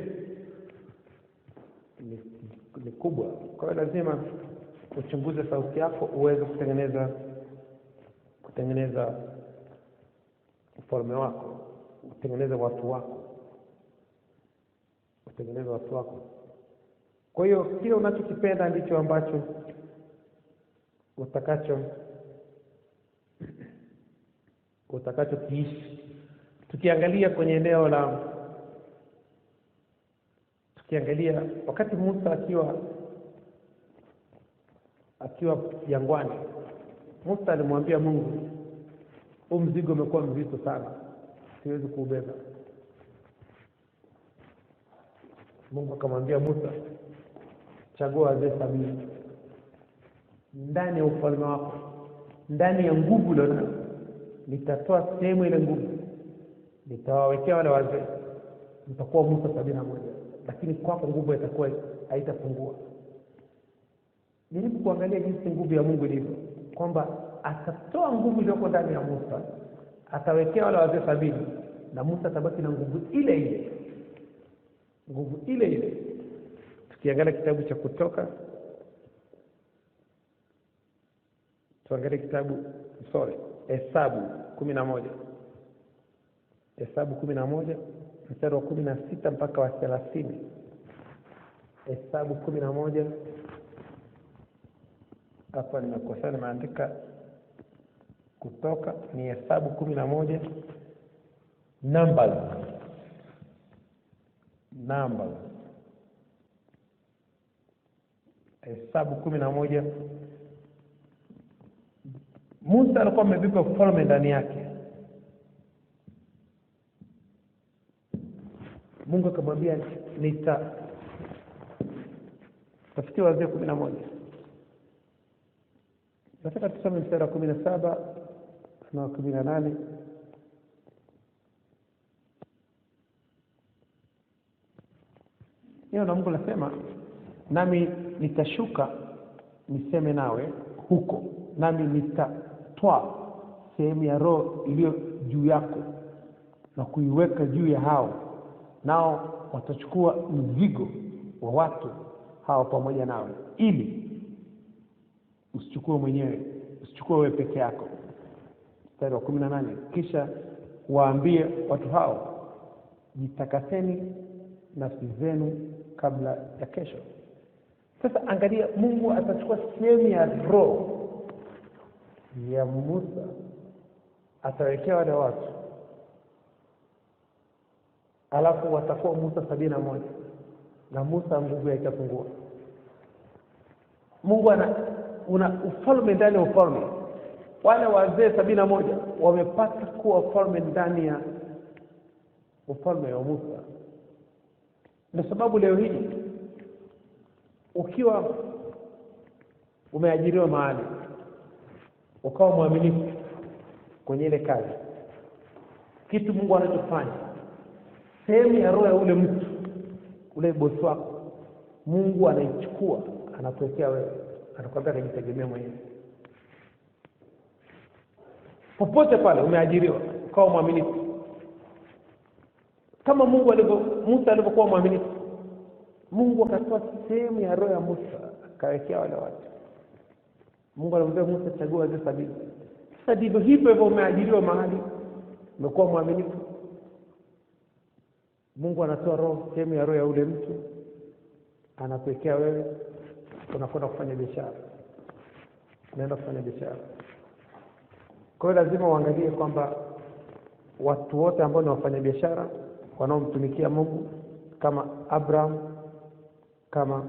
ni kubwa. Kwa hiyo lazima uchunguze sauti yako uweze kutengeneza ufalme wako, utengeneze watu wako. Kwa hiyo kile unachokipenda ndicho ambacho utakachokiishi. Tukiangalia kwenye eneo la wakati Musa akiwa jangwani, Musa alimwambia Mungu, huu mzigo umekuwa mzito sana, siwezi kuubeba. Mungu akamwambia Musa, chagua wazee 70 ndani ya ufalme wako, ndani ya nguvu ulionayo. Nitatoa sehemu ile nguvu, nitawawekea wale wazee, mtakuwa Musa 71, lakini kwako nguvu itakuwa haitapungua. Jaribu kuangalia jinsi nguvu ya Mungu ilivyo, kwamba atatoa nguvu iliyoko ndani ya Musa, atawekea wale wazee 70, na Musa atabaki na nguvu ile ile. Tukiangalia kitabu cha Kutoka, tuangalie Hesabu 11. Hesabu 11 mstari wa 16 mpaka wa 30. Hesabu 11, hapa nimekosea, nimeandika Kutoka, ni Hesabu 11. Numbers. Hesabu 11. Musa alikuwa amebeba ufalme ndani yake. Mungu akamwambia, Tafutie Wazee 11. Nataka tusome mstari wa 17 na 18. Na Mungu anasema, nami nitashuka niseme nawe huko, nami nitatwaa sehemu ya roho iliyo juu yako na kuiweka juu ya hao, nao watachukua mzigo wa watu hao pamoja nawe, ili usichukue mwenyewe, usichukue wewe peke yako. Mstari wa 18, kisha waambie watu hao, jitakaseni nafsi zenu kabla ya kesho. Sasa angalia, Mungu atachukua sehemu ya roho ya Musa, atawekea wale watu, alafu watakuwa Musa 71 na Musa nguvu yake itapungua. Mungu una ufalme ndani ya ufalme. Wale wazee 71 wamepata kuwa ufalme ndani ya ufalme wa Musa. Ndio sababu leo hii ukiwa umeajiriwa mahali, ukawa mwaminifu kwenye ile kazi, kitu Mungu anachofanya, sehemu ya roho ya ule mtu, ule bosi wako, Mungu anaichukua, anakuwekea wewe, anakuambia kujitegemea mwenyewe. Popote pale umeajiriwa, ukawa mwaminifu kama Musa alivyokuwa mwaminifu, Mungu akatoa sehemu ya roho ya Musa akawekea wale watu. Mungu alimwambia Musa, chagua wazee 70. Sasa ndivyo hivyo umeajiriwa mahali, umekuwa mwaminifu, Mungu anatoa roho, sehemu ya roho ya ule mtu, anakuwekea wewe, unakwenda kufanya biashara. Unaenda kufanya biashara. Kwa hiyo lazima uangalie kwamba watu wote ambao ni wafanya biashara wanaomtumikia Mungu, kama Abraham, kama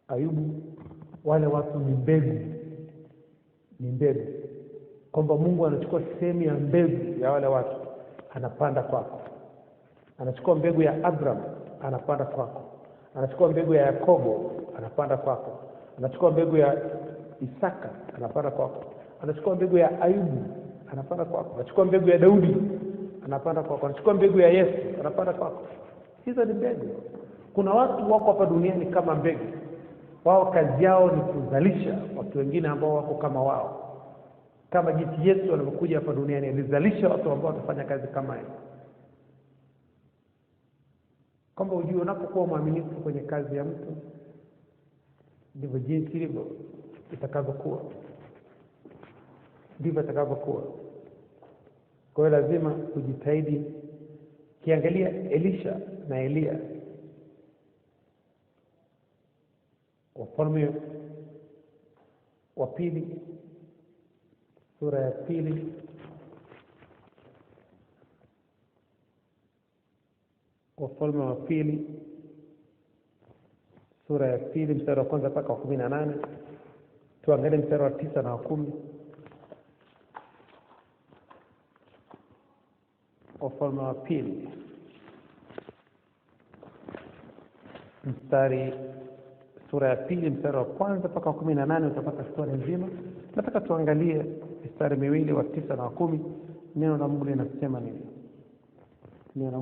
Ayubu, wale watu ni mbegu, kwamba Mungu anachukua sehemu ya mbegu ya wale watu, anapanda kwako. Anachukua mbegu ya Abraham, anapanda kwako. Anachukua mbegu ya Yakobo, anapanda kwako. Anachukua mbegu ya Isaka, anapanda kwako. Anachukua mbegu ya Ayubu, anapanda kwako. Anachukua mbegu ya Daudi, anapanda kwako. Anachukua mbegu ya Yesu, anapanda kwako. Hizo ni mbegu. Kuna watu wako hapa duniani kama mbegu. Wao kazi yao ni kuzalisha watu wengine ambao wako kama wao. Kama jinsi Yesu alipokuja hapa duniani alizalisha watu ambao watafanya kazi kama yeye. Kwamba ujue unapokuwa mwaminifu kwenye kazi ya mtu, ndivyo jinsi ilivyo itakavyokuwa. Ndivyo itakavyokuwa. Kwa hiyo lazima kujitahidi. Kiangalia Elisha na Elia, Wafalme wa pili sura ya 2, Wafalme wa pili sura ya 2 mstari wa 1 mpaka 18. Tuangalie mstari wa 9 na 10. Wafalme wa pili sura ya 2 mstari wa 1 mpaka 18, utapata story nzima. Nataka tuangalie mstari miwili wa 9 na 10. Neno la Mungu linasema nini? Neno la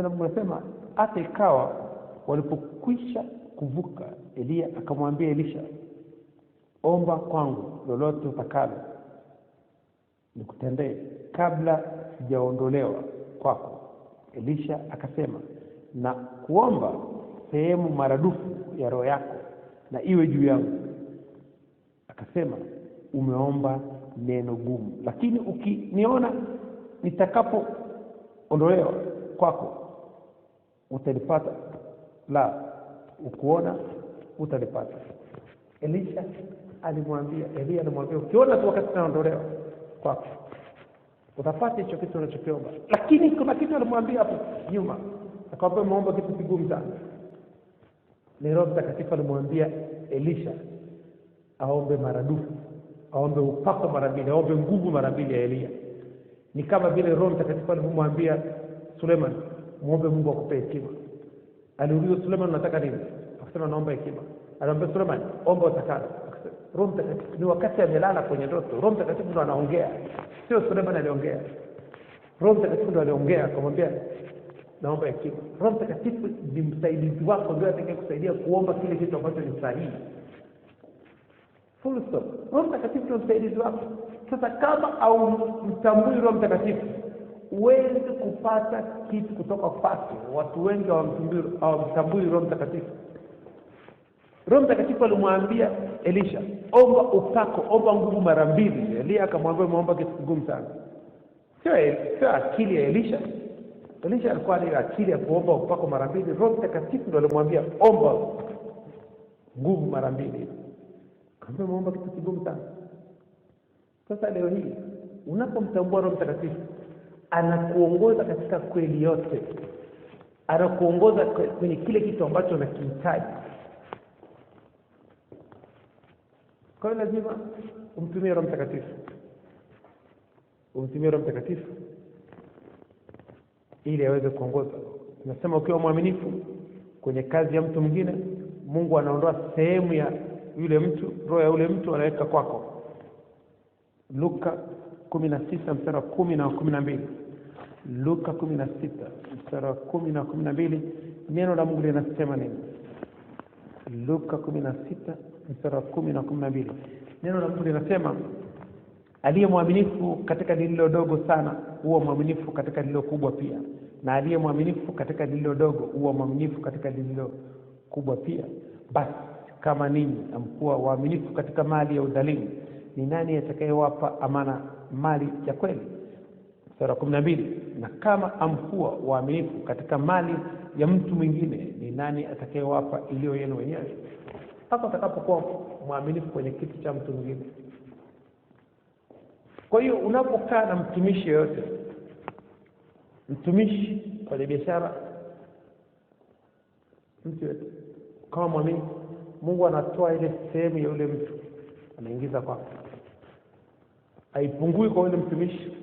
Mungu linasema, hata ikawa walipokwisha kuvuka, Elia akamwambia Elisha, omba kwangu lolote utakalo nikutendee kabla sijaondolewa kwako. Elisha akasema, na kuomba sehemu maradufu ya roho yako na iwe juu yangu. Akasema, umeomba neno gumu, lakini ukiniona nitakapoondolewa kwako utalipata, la ukuona utalipata. Elia alimwambia, ukiona tu wakati naondolewa kwako utapata hicho kitu unachokiomba. Lakini kuna kitu alimwambia hapo nyuma, akamwambia muombe kitu kigumu sana. Roho Mtakatifu alimwambia Elisha aombe maradufu, aombe upako mara 2, aombe nguvu mara 2 ya Elia. Ni kama vile Roho Mtakatifu alimwambia Suleiman, muombe Mungu akupe hekima. Aliulizwa Suleiman, unataka nini? akasema naomba hekima. Alimwambia Suleiman, omba utakalo. Akasema Roho Mtakatifu, ni wakati amelala kwenye ndoto, Roho Mtakatifu ndo anaongea, sio Suleiman aliongea. Roho Mtakatifu ndo aliongea, akamwambia naomba hekima. Roho Mtakatifu ni msaidizi wako, ndio atakaye kusaidia kuomba kile kitu ambacho ni sahihi. Full stop. Roho Mtakatifu ndio msaidizi wako. Sasa kama au mtambui Roho Mtakatifu, huwezi kupata kitu kutoka kwake. Watu wengi hawamtambui Roho Mtakatifu. Roho Mtakatifu alimwambia Elisha, omba upako, omba nguvu mara 2. Elia akamwambia muomba kitu kigumu sana. Sio akili ya Elisha. Elisha alikuwa na akili ya kuomba upako mara 2. Roho Mtakatifu ndio alimwambia omba nguvu mara 2. Akamwambia muomba kitu kigumu sana. Sasa leo hii unapomtambua Roho Mtakatifu, anakuongoza katika kweli yote. Anakuongoza kwenye kile kitu ambacho unakihitaji. Kwa hiyo lazima umtumie Roho Mtakatifu. Umtumie Roho Mtakatifu ili aweze kuongoza. Tunasema ukiwa mwaminifu kwenye kazi ya mtu mwingine, Mungu anaondoa sehemu ya yule mtu, roho ya yule mtu anaweka kwako. Luka 16 mstari wa 10 na 12. Luka 16 mstari wa 10 na 12, neno la Mungu linasema nini? Luka 16 mstari wa 10 na 12. Neno la Mungu linasema, aliye mwaminifu katika lililo dogo sana, huwa mwaminifu katika lililo kubwa pia. Na aliye mwaminifu katika lililo dogo, huwa mwaminifu katika lililo kubwa pia. Basi kama ninyi hamkuwa waaminifu katika mali ya udhalimu, ni nani atakayewapa amana mali ya kweli? Sura 12. Na kama hamkuwa waaminifu katika mali ya mtu mwingine, ni nani atakayewapa iliyo yenu wenyewe? Hapo utakapokuwa mwaminifu kwenye kitu cha mtu mwingine. Kwa hiyo unapokaa na mtumishi yote, mtumishi kwenye biashara, mtu yote, kama mwaminifu, Mungu anatoa ile sehemu ya yule mtu, anaingiza kwako. Haipungui kwa yule mtumishi,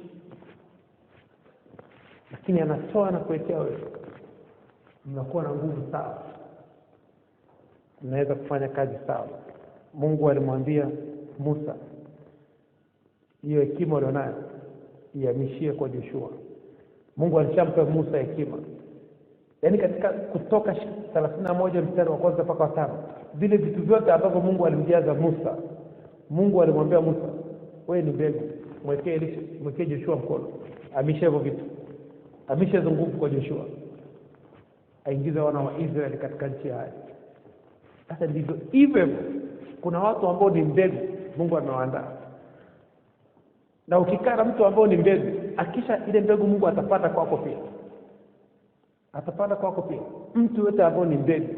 lakini anatoa na kuwekea wewe. Mnakuwa na nguvu sawa, mnaweza kufanya kazi sawa. Mungu alimwambia Musa, hiyo hekima ulionayo ihamishie kwa Joshua. Mungu alishampa Musa hekima. Yaani katika Kutoka 31 mstari wa 1 mpaka 5, vile vitu vyote ambavyo Mungu alimjaza Musa, Mungu alimwambia Musa, wewe ni mbegu, mwekee Joshua mkono, amisha hivyo vitu, amisha hizo nguvu kwa Joshua, aingize wana wa Israeli katika nchi ya ahadi. Sasa ndivyo hivyo, kuna watu ambao ni mbegu Mungu amewaandaa. Na ukikaa na mtu ambao ni mbegu, akisha ile mbegu Mungu atapata kwako pia. Atapata kwako pia. Mtu yote ambao ni mbegu.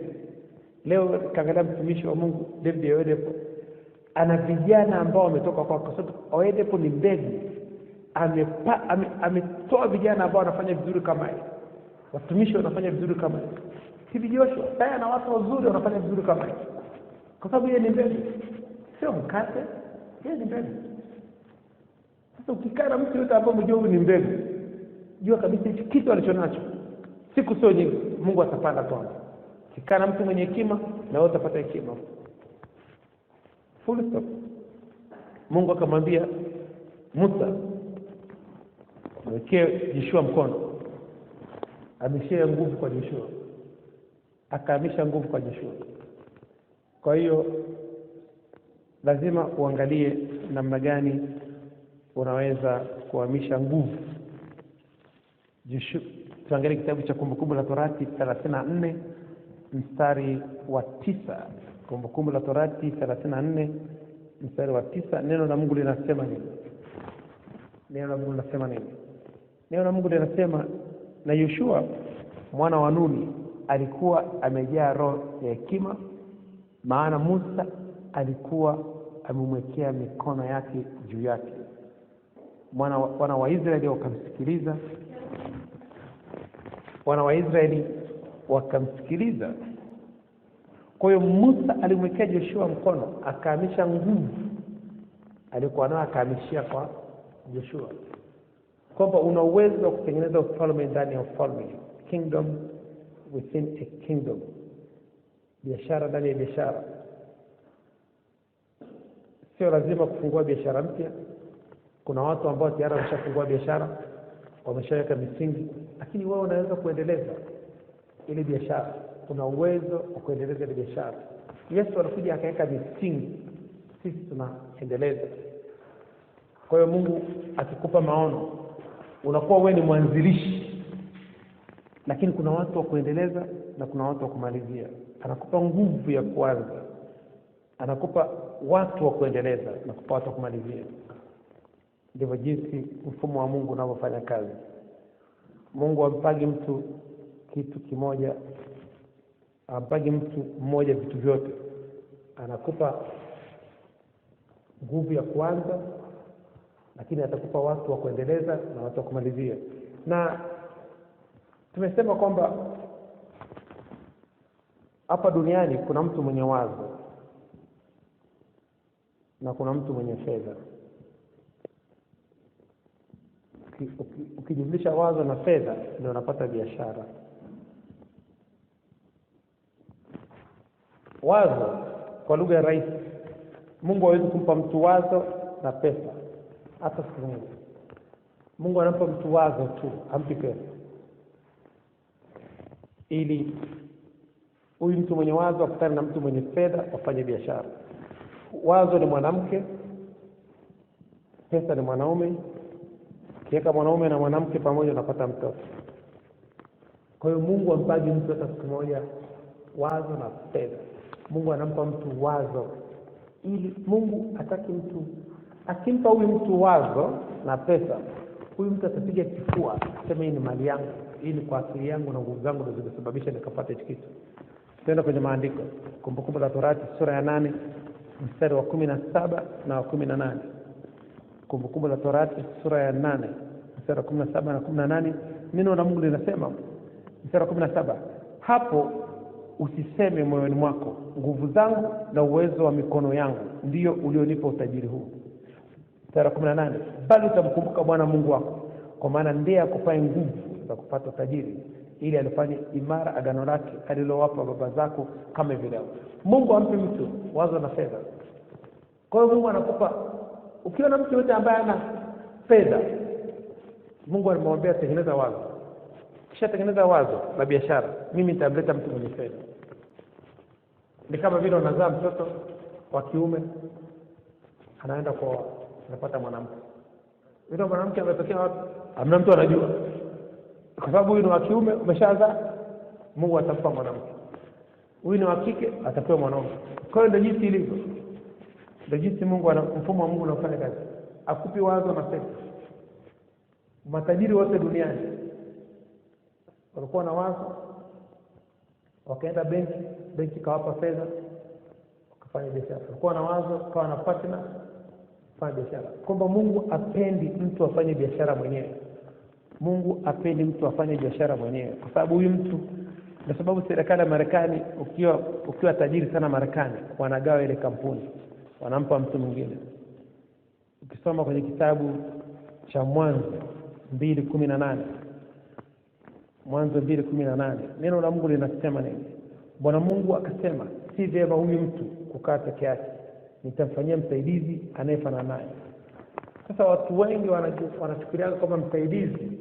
Leo kaangalia mtumishi wa Mungu David Oyedepo, ana vijana ambao wametoka kwako, kwa sababu Oyedepo ni mbegu. Ametoa vijana ambao wanafanya vizuri kama yeye. Watumishi wanafanya vizuri kama yeye. Hivi Joshua, tayari na watu wazuri wanafanya vizuri kama yeye. Kwa sababu yeye ni mbegu. Sio mkate, yeye ni mbegu. Sasa ukikaa na mtu yote ambao mjua ni mbegu, jua kabisa hicho kitu alichonacho siku sio nyingi Mungu atapanda kwako. Ukikaa na mtu mwenye hekima, na wewe utapata hekima. Full stop. Mungu akamwambia Musa, mwekee Joshua mkono. Ameshia nguvu kwa Joshua. Akahamisha nguvu kwa Joshua. Kwa hiyo lazima uangalie namna gani unaweza kuhamisha nguvu. Tuangalie kitabu cha Kumbukumbu la Torati 34 mstari wa 9. Kumbukumbu la Torati 34 mstari wa 9. Neno la Mungu linasema nini? Neno la Mungu linasema nini? Neno la Mungu linasema, na Yoshua mwana wa Nuni alikuwa amejaa roho ya hekima, maana Musa alikuwa amemwekea mikono yake juu yake. Wana wa Israeli wakamsikiliza. Wana wa Israeli wakamsikiliza. Kwa hiyo Musa alimwekea Joshua mkono, akahamisha nguvu alikuwa nayo, akahamishia kwa Joshua. Kwamba una uwezo wa kutengeneza ufalme ndani ya ufalme. Kingdom within a kingdom. biashara ndani ya biashara. Sio lazima kufungua biashara mpya. Kuna watu ambao tayari wameshafungua biashara, wameshaweka misingi, lakini wewe unaweza kuendeleza ile biashara. Kuna uwezo wa kuendeleza ile biashara. Yesu alikuja akaweka misingi, sisi tunaendeleza. Kwa hiyo Mungu akikupa maono, unakuwa wewe ni mwanzilishi, lakini kuna watu wa kuendeleza na kuna watu wa kumalizia. Anakupa nguvu ya kuanza, anakupa watu wa kuendeleza na kupa watu wa kumalizia. Ndivyo jinsi mfumo wa Mungu unavyofanya kazi. Mungu hampagi mtu kitu kimoja, hampagi mtu mmoja vitu vyote. Anakupa nguvu ya kuanza, lakini atakupa watu wa kuendeleza na watu wa kumalizia. Na tumesema kwamba hapa duniani kuna mtu mwenye wazo na kuna mtu mwenye fedha. Ukijumlisha wazo na fedha ndio unapata biashara. Wazo kwa lugha ya rahisi, Mungu hawezi kumpa mtu wazo na pesa hata siku moja. Mungu anampa mtu wazo tu, hampi pesa, ili huyu mtu mwenye wazo akutane na mtu mwenye fedha wafanye biashara. Wazo ni mwanamke, pesa ni mwanaume. Kiweka mwanaume na mwanamke pamoja unapata mtoto. Kwa hiyo Mungu hampagi mtu hata siku moja wazo na fedha. Mungu anampa mtu wazo, ili Mungu hataki mtu, akimpa huyu mtu wazo na pesa, huyu mtu atapiga kifua aseme hii ni mali yangu, hii ni kwa akili yangu na nguvu zangu ndio zimesababisha nikapata hicho kitu. Tena kwenye maandiko, Kumbukumbu la Torati sura ya 8 mstari wa 17 na wa 18. Kumbukumbu la Torati sura ya 8 mstari wa 17 na 18, neno la Mungu linasema mstari wa 17, hapo usiseme moyoni mwako, nguvu zangu na uwezo wa mikono yangu ndio ulionipa utajiri huu. Mstari wa 18, bali utamkumbuka Bwana Mungu wako, kwa maana ndiye akupaye nguvu za kupata utajiri, ili alifanye imara agano lake alilowapa baba zako kama vile. Mungu ampe mtu wazo na fedha. Kwa hiyo Mungu anakupa, ukiona mtu yote ambaye ana fedha, Mungu anamwambia tengeneza wazo. Kisha tengeneza wazo la biashara, mimi nitamleta mtu mwenye fedha. Ni kama vile unazaa mtoto wa kiume, anaenda kwa anapata mwanamke. Yule mwanamke ametokea wapi? Hamna mtu anajua. Kwa sababu huyu ni wa kiume, umeshazaa, Mungu atampa mwanamke. Huyu ni wa kike, atapewa mwanaume. Kwa hiyo ndio jinsi ilivyo. Ndio jinsi Mungu mfumo wa Mungu unafanya kazi. Akupi wazo na fedha. Matajiri wote duniani walikuwa na wazo, wakaenda benki kawapa fedha, wakafanya biashara. Walikuwa na wazo, kawa na partner, fanya biashara. Kwamba Mungu apendi mtu afanye biashara mwenyewe. Mungu apendi mtu afanye biashara mwenyewe, kwa sababu huyu mtu, kwa sababu serikali ya Marekani, ukiwa tajiri sana Marekani, wanagawa ile kampuni, wanampa mtu mwingine. Ukisoma kwenye kitabu cha Mwanzo 2:18, Mwanzo 2:18, neno la Mungu linasema nini? Bwana Mungu akasema, si vyema huyu mtu kukaa peke yake, nitamfanyia msaidizi anayefanana naye. Sasa watu wengi wanachukulia kama msaidizi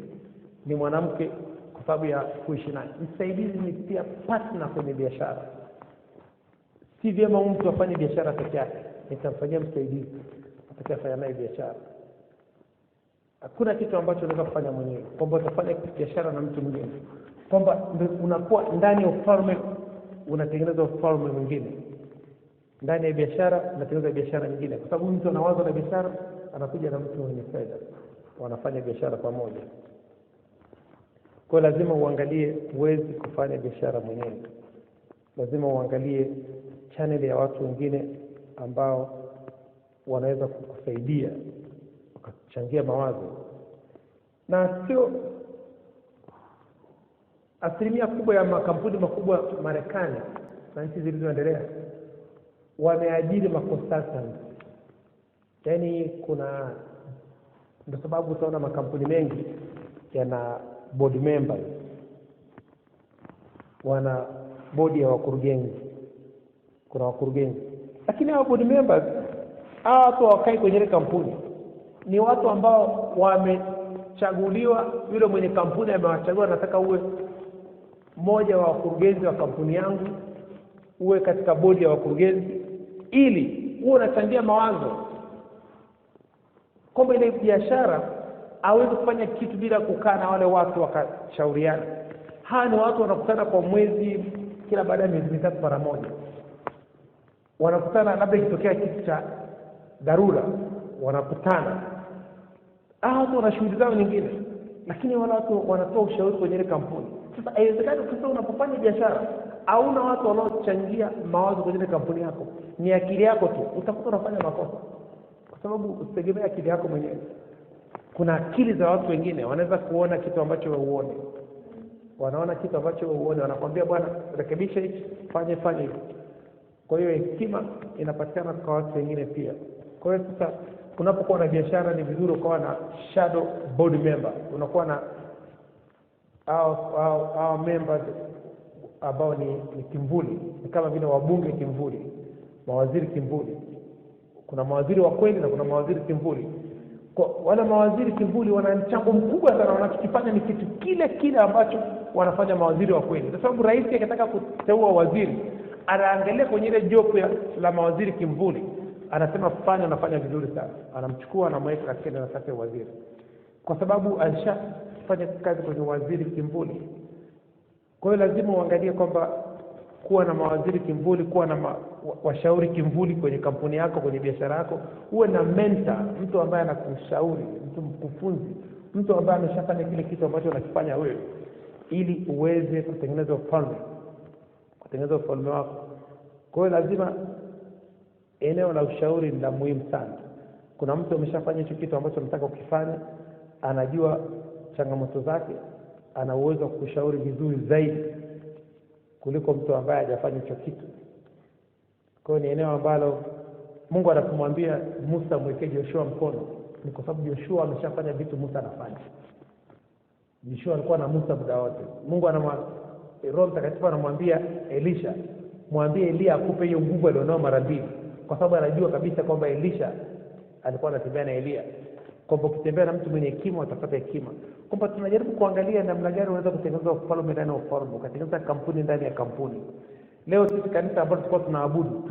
ni mwanamke kwa sababu ya kuishi naye. Msaidizi ni pia partner kwenye biashara. Si vyema mtu afanye biashara peke yake, nitamfanyia msaidizi atakayefanya naye biashara. Hakuna kitu ambacho unaweza kufanya mwenyewe, kwamba utafanya biashara na mtu mwingine, kwamba unakuwa ndani ya ufalme unatengeneza ufalme mwingine. Ndani ya biashara unatengeneza biashara nyingine, kwa sababu mtu anawaza na biashara, anakuja na mtu mwenye fedha, wanafanya biashara pamoja. Kwa lazima uangalie, huwezi kufanya biashara mwenyewe. Lazima uangalie channel ya watu wengine ambao wanaweza kukusaidia, wakachangia mawazo. Na sio asilimia kubwa ya makampuni makubwa Marekani na nchi zilizoendelea wameajiri consultants. Yaani kuna, ndio sababu utaona makampuni mengi yana board members, wana bodi ya wakurugenzi. kuna wakurugenzi. Lakini hao board members, hao watu wakai kwenye ile kampuni ni watu ambao wamechaguliwa, yule mwenye kampuni amewachagua, nataka uwe mmoja wa wakurugenzi wa kampuni yangu, uwe katika bodi ya wakurugenzi, ili uwe unachangia mawazo kwamba ile biashara hawezi kufanya kitu bila kukaa na wale watu wakashauriana. Hawa ni watu wanakutana kwa mwezi, kila baada ya miezi mitatu mara moja. Wanakutana labda ikitokea kitu cha dharura, wanakutana. Watu wana shughuli zao nyingine, lakini wale watu wanatoa ushauri kwenye ile kampuni. Sasa haiwezekani sasa unapofanya biashara hauna watu wanaochangia mawazo kwenye ile kampuni yako, ni akili yako tu, utakuta unafanya makosa, kwa sababu usitegemea akili yako mwenyewe. Kuna akili za watu wengine, wanaweza kuona kitu ambacho wewe huoni, wanaona kitu ambacho wewe huoni, wanakuambia bwana rekebisha hichi, fanye hivi. Kwa hiyo hekima inapatikana kwa watu wengine pia. Kwa hiyo sasa unapokuwa na biashara ni vizuri ukawa na shadow board member, unakuwa na au members ambao ni kimvuli, ni kama vile wabunge kimvuli, mawaziri kimvuli. Kuna mawaziri wa kweli na kuna mawaziri kimvuli. Kwa wale mawaziri kimvuli wana mchango mkubwa sana, wanachokifanya ni kitu kile ambacho wanafanya mawaziri wa kweli. Kwa sababu rais akitaka kuteua waziri, anaangalia kwenye ile jopo la mawaziri kimvuli, anasema fanya, unafanya vizuri sana, anamchukua anamweka katika nafasi ya waziri, kwa sababu alishafanya kazi kwenye waziri kimvuli. Kwa hiyo lazima uangalie kwamba kuwa na mawaziri kimvuli, kuwa na washauri kimvuli kwenye kampuni yako, kwenye biashara yako. Uwe na mentor, mtu ambaye anakushauri, mtu mkufunzi, mtu ambaye ameshafanya kile kitu ambacho unakifanya wewe, ili uweze kutengeneza ufalme wako. Kwa hiyo lazima eneo la ushauri ni la muhimu sana. Kuna mtu ameshafanya hicho kitu ambacho unataka ukifanya, anajua changamoto zake, ana uwezo wa kushauri vizuri zaidi kuliko mtu ambaye hajafanya hicho kitu. Kwa hiyo ni eneo ambalo Mungu anapomwambia Musa mwekee Joshua mkono, ni kwa sababu Joshua ameshafanya vitu Musa anafanya. Joshua alikuwa na Musa muda wote. Mungu Roho Mtakatifu anamwambia Elisha, mwambie Elia akupe hiyo nguvu alionao mara mbili, kwa sababu anajua kabisa kwamba Elisha alikuwa anatembea na Elia, kwamba ukitembea na mtu mwenye hekima utapata hekima. Kwamba tunajaribu kuangalia namna gani unaweza kutengeneza ufalme ndani ya ufalme, ukatengeneza kampuni ndani ya kampuni. Leo sisi kanisa ambalo tulikuwa tunaabudu,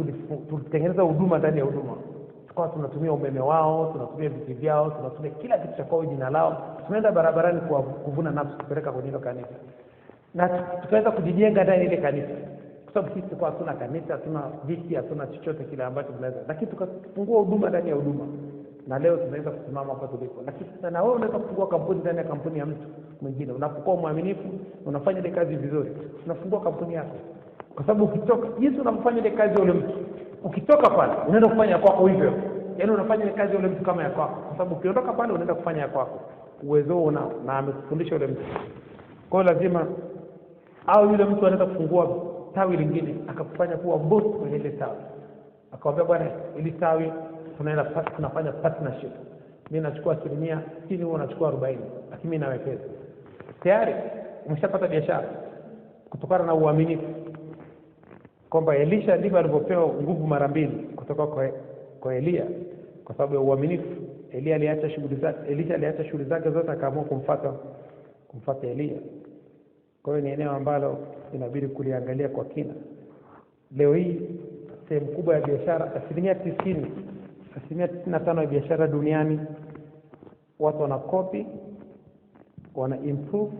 tulitengeneza huduma ndani ya huduma. Tulikuwa tunatumia umeme wao, tunatumia viti vyao, tunatumia kila kitu cha kwao, jina lao. Tunaenda barabarani kwa kuvuna nafsi kupeleka kwenye hilo kanisa. Na tukaweza kujijenga ndani ile kanisa. Kwa sababu sisi tulikuwa hatuna kanisa, hatuna viti, hatuna chochote kile ambacho tunaweza. Lakini tukafungua huduma ndani ya huduma. Na leo tunaweza kusimama hapa tulipo. Lakini na wewe unaweza kufungua kampuni ndani ya kampuni ya mtu mwingine. Unapokuwa mwaminifu, unafanya ile kazi vizuri, unafungua kampuni yako. Kwa sababu ukitoka, jinsi unamfanya ile kazi yule mtu, ukitoka pale unaenda kufanya kwako hivyo. Yaani unafanya ile kazi yule mtu kama ya kwako. Kwa sababu ukiondoka pale unaenda kufanya ya kwako. Uwezo unao na amekufundisha yule mtu. Kwa hiyo lazima au yule mtu anaweza kufungua tawi lingine akakufanya kuwa boss kwenye ile tawi. Akamwambia bwana, ili tawi tunafanya partnership. Mimi nachukua 60%, wewe unachukua 40%, lakini mimi nawekeza. Tayari umeshapata biashara kutokana na uaminifu. Kwamba Elisha ndivyo alivyopewa nguvu mara mbili kutoka kwa Elia, kwa sababu ya uaminifu. Elisha aliacha shughuli zake zote akaamua kumfuata Elia. Kwa hiyo ni eneo ambalo inabidi kuliangalia kwa kina. Leo hii sehemu kubwa ya biashara, 95% ya biashara duniani watu wana copy, wana improve,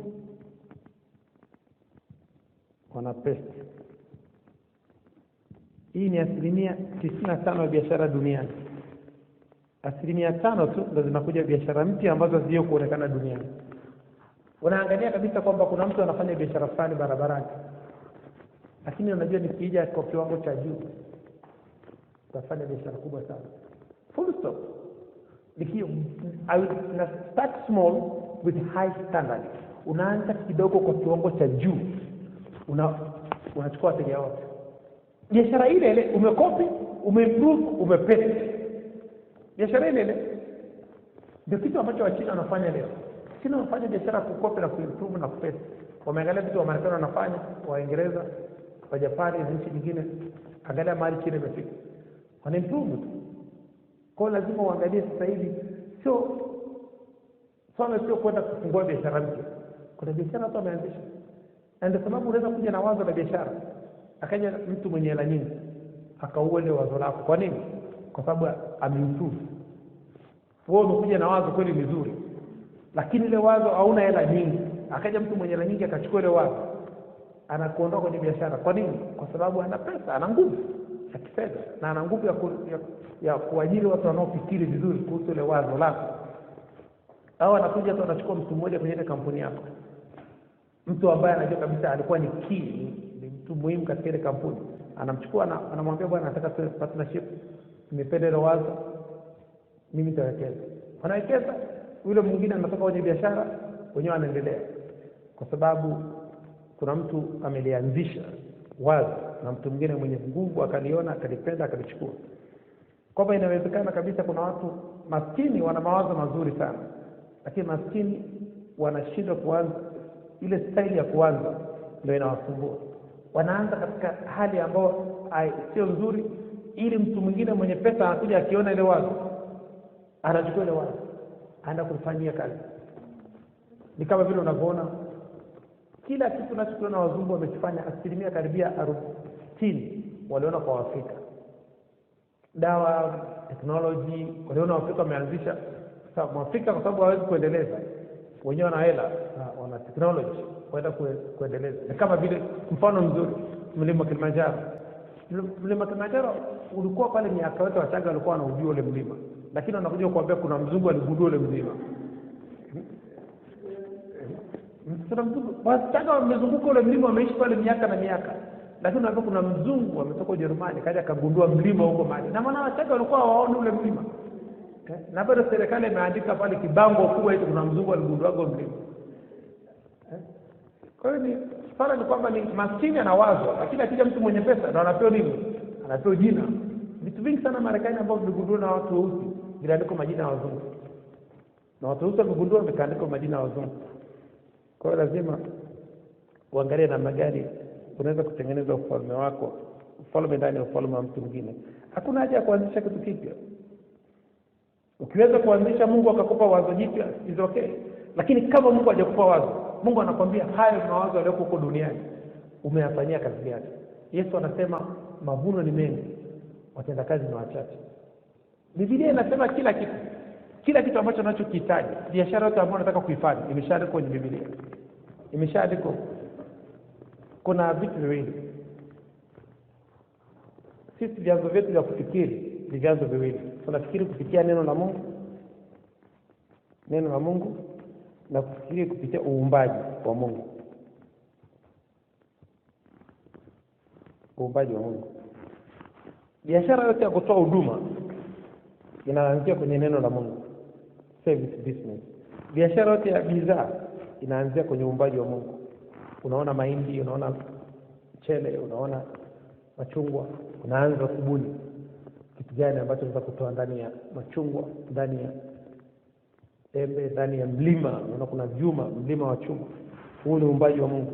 wana paste. Hii ni 95% ya biashara duniani. 5% tu ndio zinakuja biashara mpya ambazo hazio kuonekana duniani. Unaangalia kabisa kwamba kuna mtu anafanya biashara fulani barabarani, lakini unajua nikija kwa kiwango cha juu utafanya biashara kubwa sana. Full stop. I will start small with high standard. Unaanza kidogo kwa kiwango cha juu, unachukua wateja wote. Biashara ile umekopi, umeimprove, umepaste. Biashara ile ndio kitu ambacho Wachina wanafanya leo. China wanafanya biashara kukopi na kuimprove na kupaste. Wameangalia vitu wa Marekani wanafanya, Waingereza, wa Japani na nchi nyingine, angalia mahali China imefika, wana improve tu. Kwa hiyo lazima uangalie sasa hivi, sio kwenda kufungua biashara mpya. Kuna biashara watu wameanzisha, na ndio sababu unaweza kuja na wazo la biashara, akaja mtu mwenye hela nyingi akaua ile wazo lako. Kwa nini? Kwa sababu ameimprove. Wewe umekuja na wazo kweli nzuri, lakini ile wazo hauna hela nyingi, akaja mtu mwenye hela nyingi akachukua ile wazo, anakuondoa kwenye biashara. Kwa nini? Kwa sababu ana pesa, ana nguvu ya kifedha, na ana nguvu ya kuajiri watu wanaofikiri vizuri kuhusu ile wazo lako. Au anakuja tu anachukua mtu mmoja kwenye ile kampuni yako, mtu ambaye anajua kabisa alikuwa ni key, ni mtu muhimu katika ile kampuni, anamchukua anamwambia, bwana, nataka tuwe partnership, nimependa ile wazo, mimi nitawekeza. Anawekeza, yule mwingine anatoka kwenye biashara, wenyewe anaendelea, kwa sababu kuna mtu amelianzisha wazo na mtu mwingine mwenye nguvu akaliona, akalipenda, akalichukua. Kwamba inawezekana kabisa kuna watu maskini wana mawazo mazuri sana, lakini maskini wanashindwa kuanza ile style ya kuanza, ndio inawasumbua. Wanaanza katika hali ambayo sio nzuri, ili mtu mwingine mwenye pesa anakuja akiona ile wazo, anachukua ile wazo, anaenda kufanyia kazi. Ni kama vile unavyoona kila kitu tunachokiona wazungu wamekifanya, asilimia karibia 60 waliona kwa Afrika. Dawa, technology, waliona Afrika wameanzisha. Sasa Afrika kwa sababu hawezi kuendeleza, wenyewe wana hela, wana technology, waenda kuendeleza. Ni kama vile mfano mzuri, mlima Kilimanjaro. Mlima Kilimanjaro ulikuwa pale, miaka yote Wachaga walikuwa wanaujua ule mlima, lakini wanakuja kuambia kuna mzungu aligundua ule mlima. Kuna mzungu, Wachaga wamezunguka ule mlima, wameishi pale miaka na miaka, lakini unaambia kuna mzungu ametoka Ujerumani kaja akagundua mlima huko mahali, na maana Wachaga walikuwa hawaoni ule mlima. Na bado serikali imeandika pale kibango kubwa hicho, kuna mzungu aligundua huko mlima. Kwa hiyo ni swala ni kwamba ni maskini ana wazo, lakini akija mtu mwenye pesa ndio anapewa nini? Anapewa jina. Vitu vingi sana Marekani ambao viligundua na watu weusi viliandikwa majina ya wazungu, na watu weusi wamegundua vikaandikwa majina ya wazungu. Kwa hiyo lazima uangalie namna gani unaweza kutengeneza ufalme wako, ufalme ndani ya ufalme wa mtu mwingine. Hakuna haja ya kuanzisha kitu kipya. Ukiweza kuanzisha, Mungu akakupa wazo jipya, is okay. Lakini kama Mungu hajakupa wazo, Mungu anakuambia hayo mawazo yaliyoko huko duniani umeyafanyia kazi gani? Yesu anasema mavuno ni mengi, watenda kazi ni wachache. Biblia inasema kila kitu ambacho unachokihitaji, biashara yote ambayo unataka kuifanya imeshaandikwa kwenye Biblia. Imeshaandikwa. Kuna vitu viwili. Sisi vyanzo vyetu vya kufikiri ni vyanzo viwili. Tunafikiri kupitia neno la Mungu na kufikiri kupitia uumbaji wa Mungu. Uumbaji wa Mungu. Biashara yote ya kutoa huduma inaanzia kwenye neno la Mungu. Service business. Biashara yote ya bidhaa inaanzia kwenye uumbaji wa Mungu. Unaona mahindi, unaona mchele, unaona machungwa, unaanza kubuni kitu gani ambacho unaweza kutoa ndani ya machungwa, ndani ya embe, ndani ya mlima. Unaona kuna vyuma, mlima wa chuma. Huu ni uumbaji wa Mungu.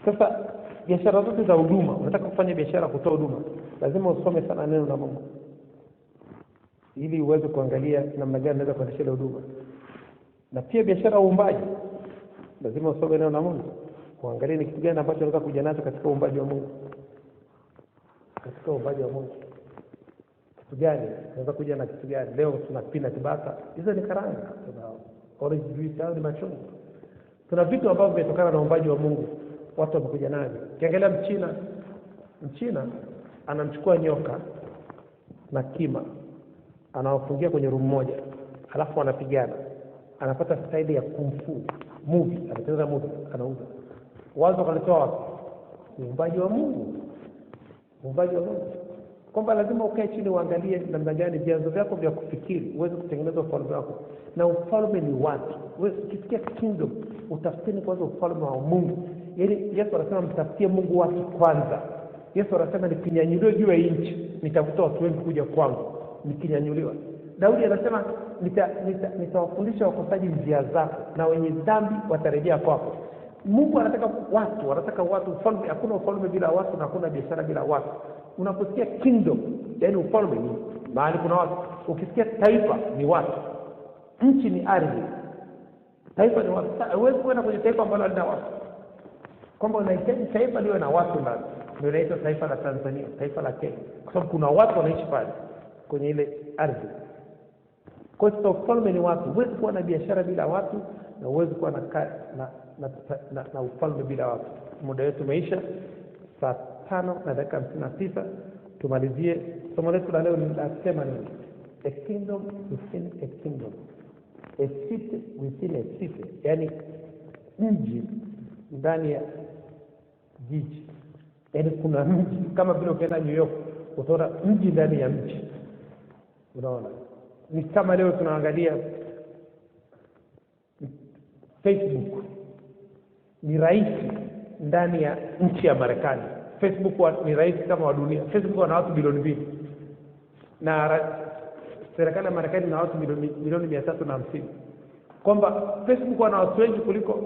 Sasa biashara zote za huduma, unataka kufanya biashara kutoa huduma, lazima usome sana neno la Mungu, ili uweze kuangalia namna gani unaweza kuendesha ile huduma. Na pia biashara ya uumbaji, lazima usome neno la Mungu, kuangalia ni kitu gani ambacho unaweza kuja nacho katika uumbaji wa Mungu. Katika uumbaji wa Mungu kitu gani unaweza kuja na kitu gani? Leo tuna peanut butter, hizo ni karanga, tuna orange juice au ni machungwa. Tuna vitu ambavyo vimetokana na uumbaji wa Mungu, watu wamekuja navyo. Ukiangalia Mchina anamchukua nyoka na kima, anawafungia kwenye room moja, alafu wanapigana, anapata style ya kung fu movie, anatengeneza movie, anauza. Wazo kalitoa wapi? Uumbaji wa Mungu. Uumbaji wa Mungu. Kwamba lazima ukae chini uangalie namna gani vyanzo vyako vya kufikiri uweze kutengeneza ufalme wako. Na ufalme ni watu. Wewe ukisikia kingdom, utafuteni kwanza ufalme wa Mungu. Yaani Yesu anasema mtafutie Mungu wake kwanza. Yesu anasema nikinyanyuliwa juu ya nchi, nitavuta watu wengi kuja kwangu nikinyanyuliwa. Daudi anasema nitawafundisha wakosaji njia zako, na wenye dhambi watarejea kwako. Mungu anataka watu, ufalme. Hakuna ufalme bila watu na hakuna biashara bila watu. Unaposikia kingdom, yani ufalme ni mahali kuna watu. Ukisikia taifa ni watu. Nchi ni ardhi. Taifa ni watu. Huwezi kwenda kwenye taifa ambalo halina watu. Kwamba unahitaji taifa liwe na watu ndani. Ndio inaitwa taifa la Tanzania, taifa la Kenya. Kwa sababu kuna watu wanaishi pale kwenye ile ardhi. Kwa hiyo ufalme ni watu. Huwezi kuwa na biashara bila watu na huwezi kuwa na ufalme bila watu. Muda wetu umeisha. Saa 5:59 tumalizie somo letu la leo. Ninasema nini? A kingdom within a kingdom, a city within a city, yani mji ndani ya jiji. Yani kuna mji kama vile ukienda New York utaona mji ndani ya mji. Unaona, ni kama leo tunaangalia Facebook ni rais ndani ya nchi ya Marekani. Facebook ni rais kama wa dunia. Facebook wana watu bilioni 2 na serikali ya Marekani na watu milioni 350. Kwamba Facebook wana watu wengi kuliko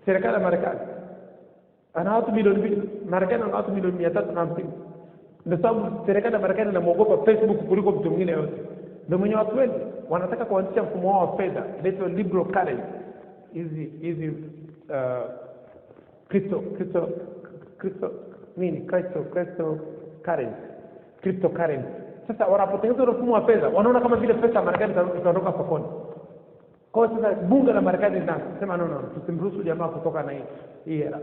serikali ya Marekani. Ana watu milioni 2, Marekani ana watu milioni 350. Ndio sababu serikali ya Marekani inamuogopa Facebook kuliko mtu mwingine yote. Ndio mwenye watu wengi wanataka kuanzisha mfumo wao wa fedha, inaitwa liberal currency. Hizi cryptocurrency. Sasa wanapotengeneza mfumo wa fedha, wanaona kama vile pesa ya Marekani itaondoka sokoni. Kwa hiyo sasa bunge la Marekani linasema no, tusimruhusu jamaa kutoka na hii hela.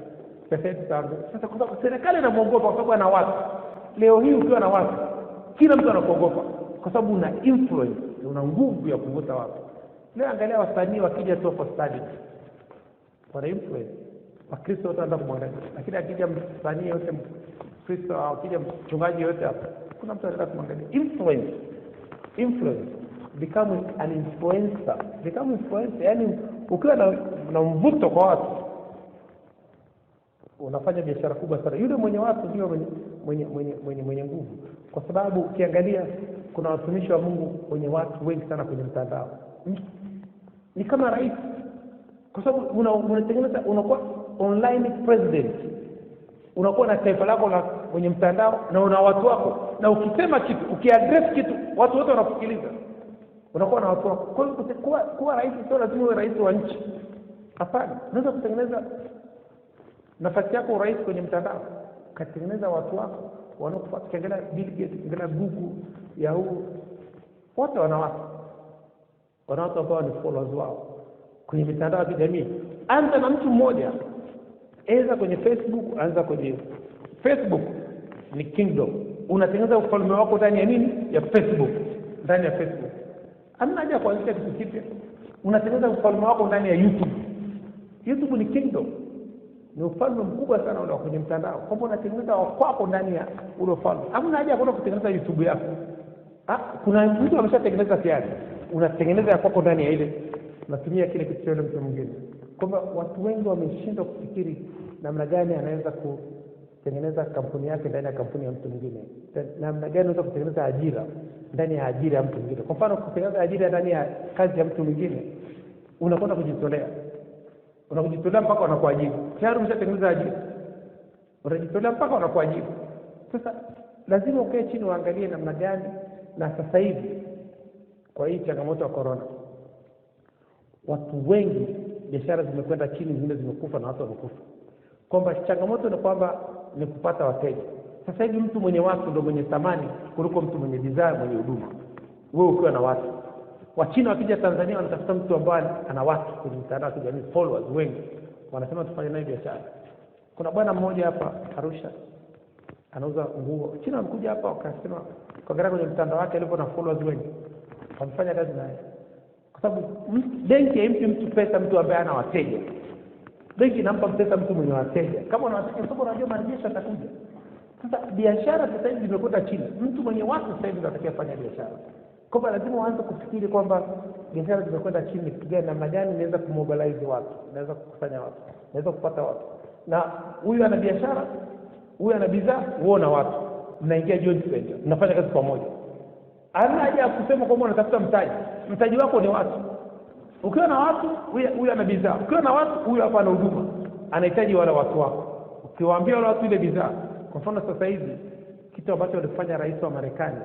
Pesa yetu itaanguka. Sasa kwa sababu serikali inamuogopa, kwa sababu ana watu. Leo hii ukiwa na watu, kila mtu anakuogopa kwa sababu una influence, una nguvu ya kuvuta watu. Leo angalia wasanii wakija tu for study, wana influence. Wakristo wote wanaenda kumwangalia, lakini akija msanii yote Mkristo au akija mchungaji yote hapa, kuna mtu anaenda kumwangalia. Influence become an influencer. Yani ukiwa na mvuto kwa watu unafanya biashara kubwa sana. Yule mwenye watu ndio mwenye nguvu. Kwa sababu ukiangalia kuna watumishi wa Mungu wenye watu wengi sana kwenye mtandao. Ni kama rais. Kwa sababu unatengeneza, unakuwa online president. Unakuwa na taifa lako la kwenye mtandao na una watu wako. Na ukisema kitu, ukiaddress kitu, watu wote wanakusikiliza. Unakuwa na watu wako. Kwa hiyo kuwa rais sio lazima uwe rais wa nchi. Hapana, unaweza kutengeneza nafasi yako rais kwenye mtandao. Katengeneza watu wako wanaokufuata. Kiangalia Bill Gates, kiangalia Google, Yahoo, wote wana watu. Wana watu ambao ni followers wao kwenye mitandao ya kijamii. Anza na mtu mmoja. Anza kwenye Facebook, anza kwenye Facebook ni kingdom. Unatengeneza ufalme wako ndani ya nini? Ya Facebook. Ndani ya Facebook. Hamna haja kuanzisha kitu kipya. Unatengeneza ufalme wako ndani ya YouTube. YouTube ni kingdom. Ni ufalme mkubwa sana ule kwenye mtandao. Kwamba unatengeneza wako ndani ya ule ufalme. Hamna haja kwenda kutengeneza YouTube yako. Kuna mtu ameshatengeneza tayari. Unatengeneza ya kwako ndani ya ile. Unatumia kile kitu cha mtu mwingine. Kwamba watu wengi wameshindwa kufikiri namna gani anaweza kutengeneza kampuni yake ndani ya kampuni ya mtu mwingine. Namna gani anaweza kutengeneza ajira ndani ya ajira ya mtu mwingine. Kwa mfano kutengeneza ajira ndani ya kazi ya mtu mwingine, unakwenda kujitolea. Unakujitolea mpaka wanakuajiri. Tayari umeshatengeneza ajira. Unajitolea mpaka wanakuajiri. Sasa lazima ukae chini uangalie namna gani. Na sasa hivi kwa hii changamoto ya corona, watu wengi biashara zimekwenda chini, zingine zimekufa na watu wamekufa. Kwamba changamoto ni kwamba ni kupata wateja. Sasa hivi mtu mwenye watu ndio mwenye thamani kuliko mtu mwenye bidhaa, mwenye huduma. Wewe ukiwa na watu. Wachina wakija Tanzania wanatafuta mtu ambaye ana watu kwenye mtandao wa kijamii, followers wengi. Wanasema tufanye naye biashara. Kuna bwana mmoja hapa Arusha anauza nguo. China wamekuja hapa wakasema kwa gara kwenye mtandao wake alipo na followers wengi. Wamfanya kazi naye. Kwa sababu benki haimpi mtu pesa mtu ambaye ana wateja. Benki inampa pesa mtu mwenye wateja. Kama una wateja soko unajua marejesho atakuja. Sasa biashara sasa hivi zimekwenda chini. Mtu mwenye watu sasa hivi anatakiwa kufanya biashara. Kwa lazima uanze kufikiri kwamba biashara zimekwenda chini, gani namna gani naweza kumobilize watu, naweza kukusanya watu, naweza kupata watu. Na huyu ana biashara, huyu ana bidhaa, wewe na watu. Mnaingia joint venture, mnafanya kazi pamoja. Hana haja ya kusema kwamba unatafuta mtaji. Mtaji wako ni watu. Ukiwa na watu, huyu ana bidhaa. Ukiwa na watu, huyu hapa ana huduma. anahitaji wale watu wako. Ukiwaambia wale watu ile bidhaa, kwa mfano sasa hivi kitu ambacho alifanya rais wa Marekani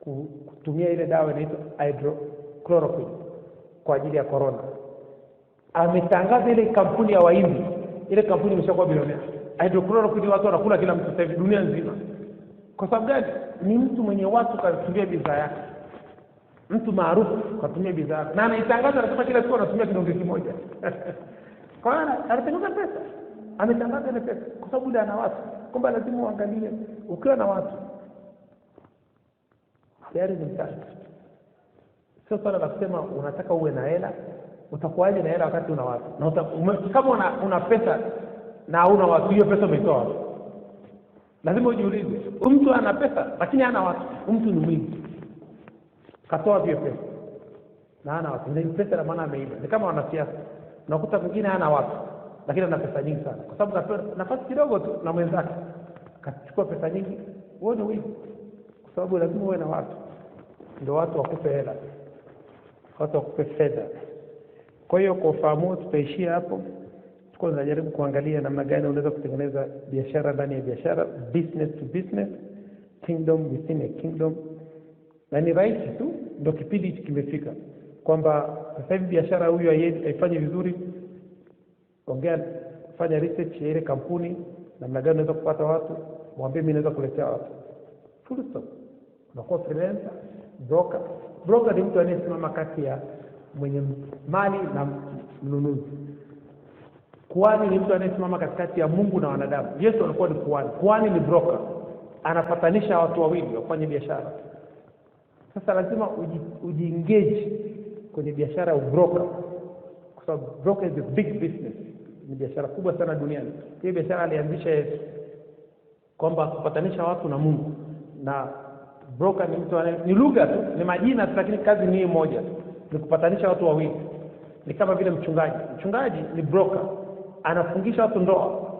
kutumia ile dawa inaitwa hydrochloroquine kwa ajili ya corona, ametangaza ile kampuni ya Wahindi, ile kampuni imeshakuwa bilionea. Hydrochloroquine watu wanakula kila mtu sasa hivi dunia nzima. Kwa sababu gani? Ni mtu mwenye watu katumia bidhaa yake, mtu maarufu katumia bidhaa yake, na anaitangaza, anasema kila siku anatumia kidonge kimoja. Kwa hiyo anatengeneza pesa, ametangaza ile pesa kwa sababu ile ana watu. Kwamba lazima uangalie, ukiwa na watu tayari ni mtaji. Sio swala la kusema unataka uwe na hela, utakuwaje na hela wakati una watu? Na kama una pesa na hauna watu, hiyo pesa umetoa wapi? Lazima ujiulize. Mtu ana pesa lakini hana watu, mtu ni mwizi. Katoa hiyo pesa na hana watu. Ni pesa na maana ameiba. Ni kama wanasiasa. Unakuta mwingine hana watu lakini ana pesa nyingi sana. Kwa sababu kapewa nafasi kidogo tu na mwenzake, kachukua pesa nyingi, wewe ni mwizi. Kwa sababu lazima uwe na watu. Ndio watu wakupe hela. Watu wakupe fedha. Kwa hiyo kwa ufahamu tutaishia hapo. Tuko tunajaribu kuangalia namna gani unaweza kutengeneza biashara ndani ya biashara, business to business, kingdom within a kingdom. Na ni rahisi tu, ndio kipindi kimefika kwamba sasa hivi biashara huyu haifanye vizuri, ongea, fanya research ya ile kampuni, namna gani unaweza kupata watu, mwambie mimi naweza kuletea watu. Full stop. Unakuwa freelancer, broker. Broker ni mtu anayesimama kati ya mwenye mali na mnunuzi. Kuhani ni mtu anayesimama katikati ya Mungu na wanadamu. Yesu alikuwa ni kuhani. Kuhani ni broker. Anapatanisha watu wawili wafanye biashara. Sasa lazima ujiengage kwenye biashara ya broker. Kwa sababu broker is a big business. Ni biashara kubwa sana duniani. Hii biashara alianzisha Yesu kwamba kupatanisha watu na Mungu. Na broker ni mtu ni lugha tu, ni majina tu, lakini kazi ni moja. Ni kupatanisha watu wawili. Ni kama vile mchungaji. Mchungaji ni broker. Anafungisha watu ndoa.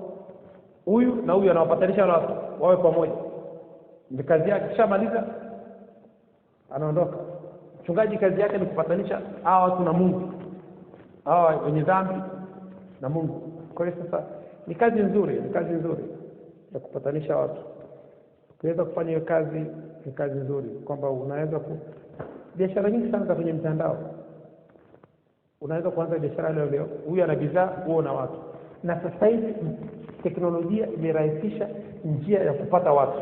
Huyu na huyu anawapatanisha watu wawe pamoja. Ni kazi yake. Kishamaliza anaondoka. Mchungaji kazi yake ni kupatanisha hawa watu na Mungu. Hawa wenye dhambi na Mungu. Kwa hiyo sasa ni kazi nzuri, ni kazi nzuri ya kupatanisha watu. Ukiweza kufanya hiyo kazi ni kazi nzuri, kwamba unaweza biashara nyingi sana za kwenye mtandao. Unaweza kuanza biashara leo. Huyu ana bidhaa, wewe una watu. Na sasa hivi teknolojia imerahisisha njia ya kupata watu.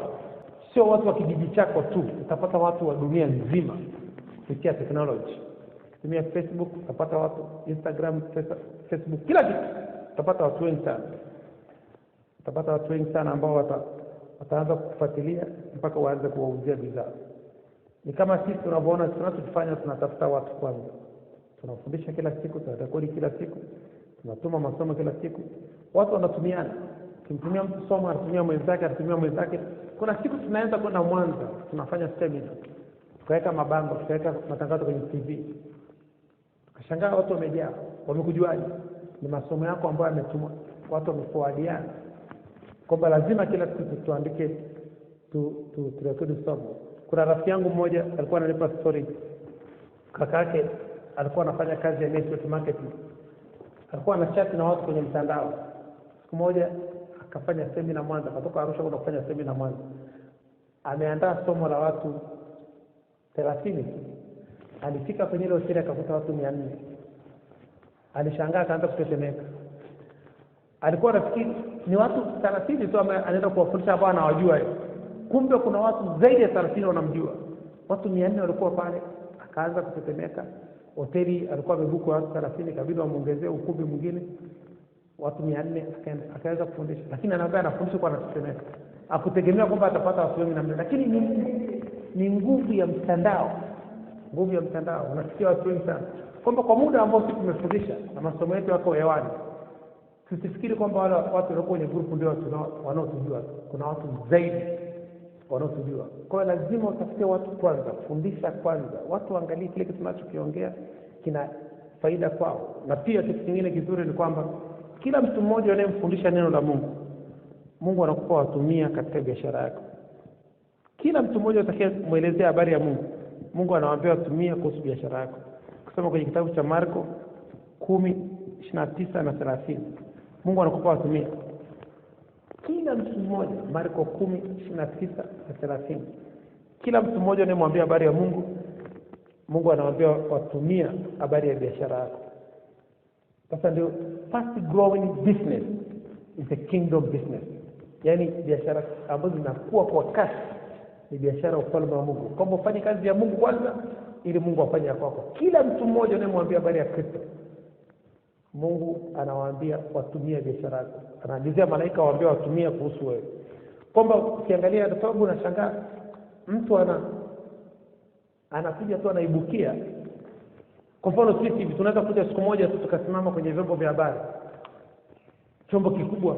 Sio watu wa kijiji chako tu, utapata watu wa dunia nzima kupitia technology. Kutumia Facebook utapata watu, Instagram, Facebook, kila kitu utapata watu wengi sana. Utapata watu wengi sana ambao wataanza kufuatilia mpaka waanze kuwauzia bidhaa. Ni kama sisi tunavyoona tunachofanya, tunatafuta watu kwanza. Tunafundisha kila siku, tunarekodi kila siku, tunatuma masomo kila siku. Watu wanatumiana. Kimtumia mtu somo, anatumia mwenzake, anatumia mwenzake. Kuna siku tunaanza kwenda Mwanza, tunafanya seminar. Tukaweka mabango, tukaweka matangazo kwenye TV. Tukashangaa watu wamejaa. Wamekujuaje? Ni masomo yako ambayo yametumwa. Watu wamefuadiana. Kwamba lazima kila siku tuandike, turekodi somo. Kuna rafiki yangu mmoja alikuwa ananipa story. Kaka yake alikuwa anafanya kazi ya network marketing. Alikuwa anachat na watu kwenye mtandao. Siku moja akafanya seminar Mwanza, kutoka Arusha kwenda kufanya seminar Mwanza. Ameandaa somo la watu 30. Alifika kwenye ile hoteli akakuta watu 400. Alishangaa, akaanza kutetemeka. Alikuwa anafikiri ni watu 30 tu anaenda kuwafundisha ambao anawajua. Kumbe kuna watu zaidi ya 30 wanamjua. Watu 400 walikuwa pale, akaanza kutetemeka. Hoteli alikuwa amebuku watu 30, kabidi wamuongezee ukumbi mwingine watu 400, akaanza kufundisha. Lakini anaambia anafundisha kwa anatetemeka. Hakutegemea kwamba atapata watu wengi namna, lakini ni nguvu ya mtandao. Nguvu ya mtandao. Unasikia watu wengi sana. Kwamba kwa muda ambao sisi tumefundisha na masomo yetu yako hewani, tusifikiri kwamba wale watu walio kwenye group ndio wanaotujua. Kuna watu zaidi wanaotujua. Kwa hiyo lazima utafute watu kwanza, fundisha kwanza. Watu waangalie kile kitu tunachokiongea kina faida kwao. Na pia kitu kingine kizuri ni kwamba kila mtu mmoja anayemfundisha neno la Mungu, Mungu anakupa watumia katika biashara yako. Kila mtu mmoja atakayemuelezea habari ya Mungu, Mungu anawaambia watumie kuhusu biashara yako. Kusoma kwenye kitabu cha Marko 10:29 na 30. Mungu anakupa watumie. Kila mtu mmoja, Marko 10:29-30. Kila mtu mmoja anayemwambia habari ya Mungu, Mungu anawaambia watumia habari ya biashara yako. Sasa ndio fast growing business is a kingdom business. Yaani biashara ambazo zinakuwa kwa kasi ni biashara ya ufalme wa Mungu. Kama ufanye kazi ya Mungu kwanza ili Mungu afanye ya kwako. Kila mtu mmoja anayemwambia habari ya Kristo, Mungu anawaambia watumie biashara yako. Anaagizia malaika waambie watumie kuhusu wewe. Kwamba ukiangalia, kwa sababu unashangaa mtu anakuja tu anaibukia. Kwa mfano sisi hivi tunaweza kuja siku moja tu tukasimama kwenye vyombo vya habari, chombo kikubwa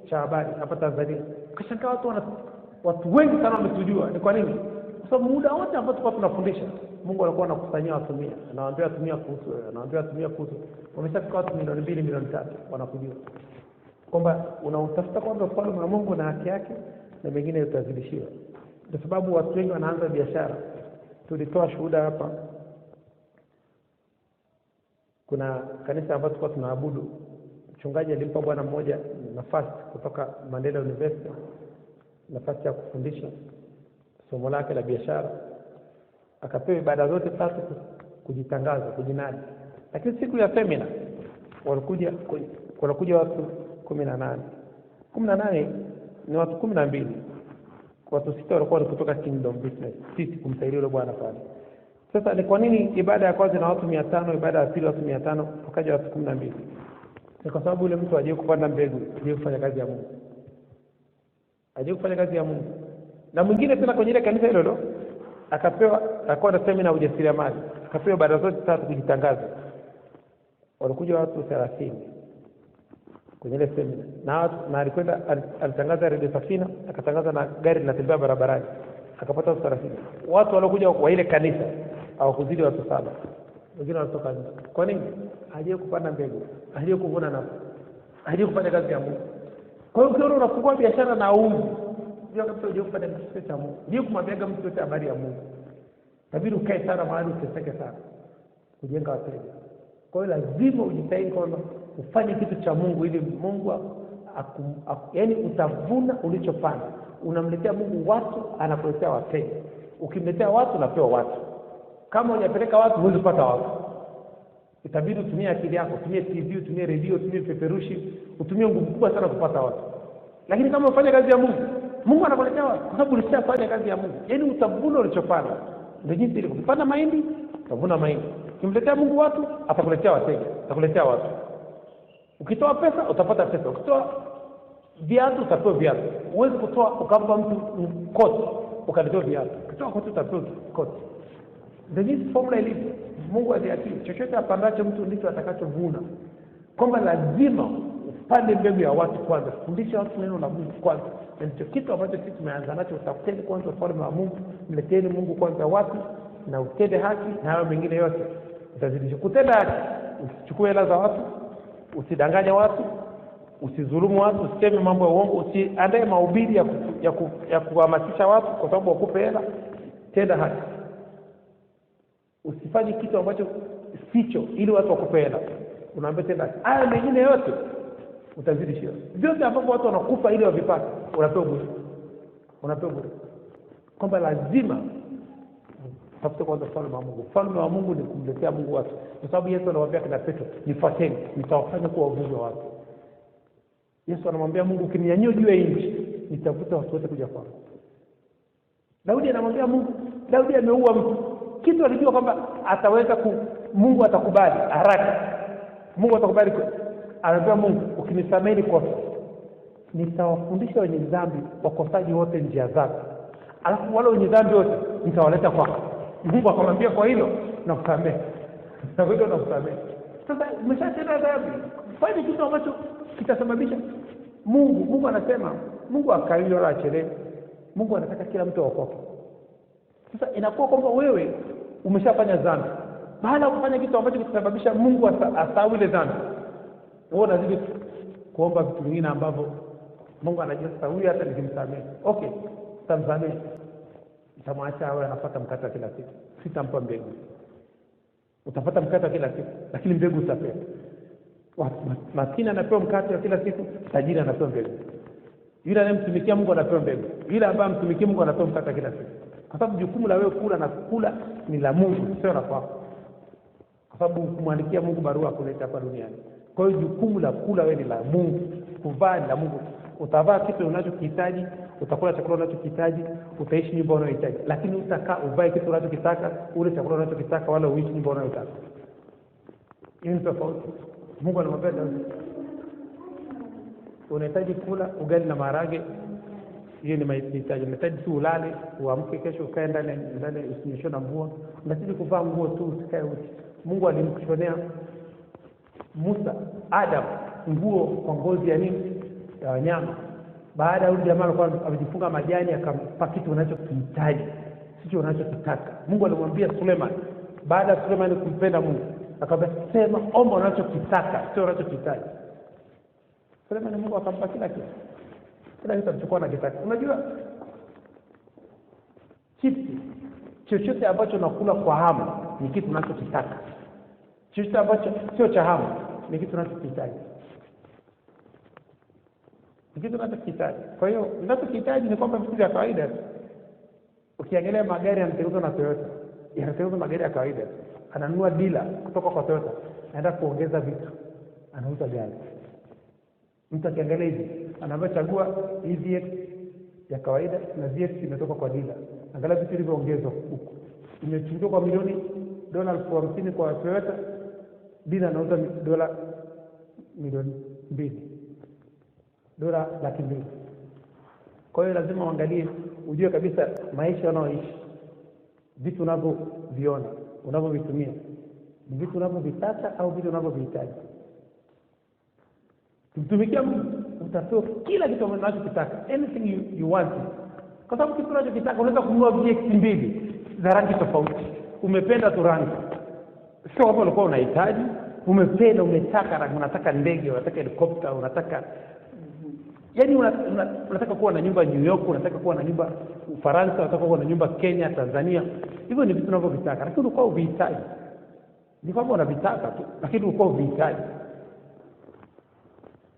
cha habari hapa Tanzania, kashangaa watu wengi sana wametujua. Ni kwa nini? Kwa sababu muda wote ambao tulikuwa tunafundisha, Mungu alikuwa anakusanyia watumia, anawaambia watumia kuhusu wewe, anawaambia watumia kuhusu. Wameshafika watu 2 milioni 3 wanakujua. Kwamba unautafuta kwanza ufalme wa Mungu na haki yake, na mengine utazidishiwa. Kwa sababu watu wengi wanaanza biashara. Tulitoa shuhuda hapa. Kuna kanisa ambalo tulikuwa tunaabudu, mchungaji alimpa bwana mmoja nafasi kutoka Mandela University, nafasi ya kufundisha somo lake la biashara. Akapewa ibada zote 3 kujitangaza, kujinadi. Lakini siku ya seminar walikuja watu 18. 18 ni watu 12. Watu 6 walikuwa kutoka Kingdom Business, sisi kumsaidia yule bwana pale. Sasa ni kwa nini ibada ya kwanza na watu 500, ibada ya pili watu 500, wakaja watu 12? Ni kwa sababu yule mtu aje kupanda mbegu, aje kufanya kazi ya Mungu. Aje kufanya kazi ya Mungu. Na mwingine tena kwenye ile kanisa hilo akawa na seminar ya ujasiriamali. Akapewa ibada zote 3 kujitangaza. Walikuja watu 30 kwenye ile seminar. Na alikwenda alitangaza Radio Safina, akatangaza na gari linatembea barabarani. Akapata watu 30. Watu waliokuja kwa ile kanisa hawakuzidi watu 7. Wengine walitoka nje. Kwa nini? Haje kupanda mbegu, haje kuvuna nafsi, haje kufanya kazi ya Mungu. Kwa hiyo ukiona unafungua biashara na uuzi, ndio kabisa uje kufanya kazi ya Mungu. Ndio kumwambia mtu yote habari ya Mungu. Inabidi ukae sana mahali usiteke sana kujenga wateja. Kwa hiyo lazima ujitahidi kwamba ufanye kitu cha Mungu ili Mungu yaani utavuna ulichopanda. Unamletea Mungu watu, anakuletea wateja. Ukimletea watu unapewa watu. Kama hujapeleka watu huwezi kupata watu. Itabidi utumie akili yako, utumie TV, utumie radio, utumie peperushi, utumie nguvu kubwa sana kupata watu. Lakini kama ufanye kazi ya Mungu, Mungu anakuletea watu kwa sababu ulishafanya kazi ya Mungu. Yaani utavuna ulichopanda. Ndio jinsi ile kupanda mahindi, utavuna mahindi. Ukimletea Mungu watu, atakuletea wateja, atakuletea watu. Ukitoa pesa, utapata pesa. Ukitoa viatu, utapewa viatu. Uweze kutoa ukampa mtu koti, ukaletea viatu. Ukitoa koti, utapewa koti. Ndio jinsi formula ilivyo. Mungu aliakili chochote apandacho mtu ndicho atakachovuna. Kwamba lazima upande mbegu ya watu kwanza, fundisha watu neno la Mungu kwanza. Na ndicho kitu ambacho sisi tumeanza nacho. Utafuteni kwanza ufalme wa Mungu, mleteni Mungu kwanza watu, na utende haki, na hayo mengine yote utazidisha. Kutenda haki, usichukue hela za watu, usidanganye watu, usidhulumu watu, usiseme mambo ya uongo, usiandae mahubiri ya kuhamasisha watu kwa sababu wakupe hela. Tenda haki. Usifanye kitu ambacho sicho ili watu wakupe hela. Unaambia tenda haki. Haya mengine yote utazidishiwa. Vyote ambavyo watu wanakupa ili wavipate, unapewa bure. Unapewa bure. Kwamba lazima tafute kwanza ufalme wa Mungu. Ufalme wa Mungu ni kumletea Mungu watu. Kwa sababu Yesu anawaambia kina Petro, nifuateni, nitawafanya kuwa wavuvi wa watu. Yesu anamwambia Mungu, ukininyanyua juu ya nchi, nitavuta watu wote kuja kwangu. Daudi anamwambia Mungu, Daudi ameua mtu. Kitu alijua kwamba ataweza Mungu atakubali haraka. Mungu atakubali. Anamwambia Mungu, ukinisamehe kosa, nitawafundisha wenye dhambi wakosaji wote njia zako. Alafu wale wenye dhambi wote nitawaleta kwako. Mungu akamwambia, kwa hilo nakusamehe. Na kwa hilo nakusamehe. Sasa umeshatenda dhambi. Fanya kitu ambacho kitasababisha Mungu anasema, Mungu akaili wala achelewe. Mungu anataka kila mtu aokoke. Sasa inakuwa kwamba wewe umeshafanya dhambi. Baada ya kufanya kitu ambacho kitasababisha Mungu asahau ile dhambi, wewe unazidi kuomba vitu vingine ambavyo Mungu anajua sasa huyu hata nikimsamehe. Okay, tamsamehe. Nitamwacha awe anapata mkate kila siku. Sitampa mbegu. Utapata mkate kila siku, lakini mbegu utapewa. Maskini anapewa mkate wa kila siku, tajiri anapewa mbegu. Yule anayemtumikia Mungu anapewa mbegu. Yule ambaye mtumikia Mungu anapewa mkate kila siku. Kwa sababu jukumu la wewe kula na kula ni la Mungu, sio la kwako. Kwa sababu kumwandikia Mungu barua kuleta hapa duniani. Kwa hiyo jukumu la kula wewe ni la Mungu, kuvaa ni la Mungu. Utavaa kitu unachokihitaji, utakula chakula unachokihitaji, utaishi nyumba unayohitaji. Lakini utakaa uvae kitu unachokitaka, ule chakula unachokitaka, wala uishi nyumba unayotaka. Hiyo ni tofauti. Mungu anamwambia Daudi, unahitaji kula ugali na maharage, hiyo ni mahitaji. Unahitaji tu ulale, uamke kesho ukae ndani usinyeshwe na mvua. Unahitaji kuvaa nguo tu, usikae uchi. Mungu alimkushonea Musa, Adam, nguo kwa ngozi ya nini? Ya wanyama. Baada ya yule jamaa alikuwa amejifunga majani, akampa kitu unachokihitaji, sio unachokitaka. Mungu alimwambia Suleiman, baada ya Suleiman kumpenda Mungu, akamwambia sema omba unachokitaka, sio unachokihitaji. Suleiman Mungu akampa kila kitu. Kila kitu alichokuwa anakitaka. Unajua chipsi, chochote ambacho unakula kwa hamu ni kitu unachokitaka. Chochote ambacho sio cha hamu ni kitu unachokihitaji. Ni kitu unachokihitaji. Kwa hiyo unachokihitaji ni kwamba vitu vya kawaida. Ukiangalia magari yanatengenezwa na Toyota, yanatengenezwa magari ya kawaida. Ananunua dealer kutoka kwa Toyota, anaenda kuongeza vitu, anauza gari. Mtu akiangalia hivi, anaambia chagua hii VX ya kawaida na VX imetoka kwa dealer. Angalia vitu vilivyoongezwa huko. Imechungwa kwa milioni $50,000 kwa Toyota, dealer anauza milioni 2. $200,000. Kwa hiyo lazima uangalie, ujue kabisa maisha unayoishi, vitu unavyoviona, unavyovitumia, ni vitu unavyovitaka au vitu unavyovihitaji. Mtumikia Mungu, utapewa kila kitu unachokitaka, anything you want. Kwa sababu kitu unachokitaka unaweza kununua VX 2 za rangi tofauti. Umependa tu rangi, sio hapo ulikuwa unahitaji. Umependa, umetaka rangi, unataka ndege, unataka helikopta, unataka yaani unataka kuwa na nyumba New York, unataka kuwa na nyumba Ufaransa, unataka kuwa na nyumba Kenya, Tanzania. Hivyo ni vitu unavyovitaka, lakini ulikuwa uvihitaji. Ni kwamba unavitaka tu, lakini ulikuwa uvihitaji.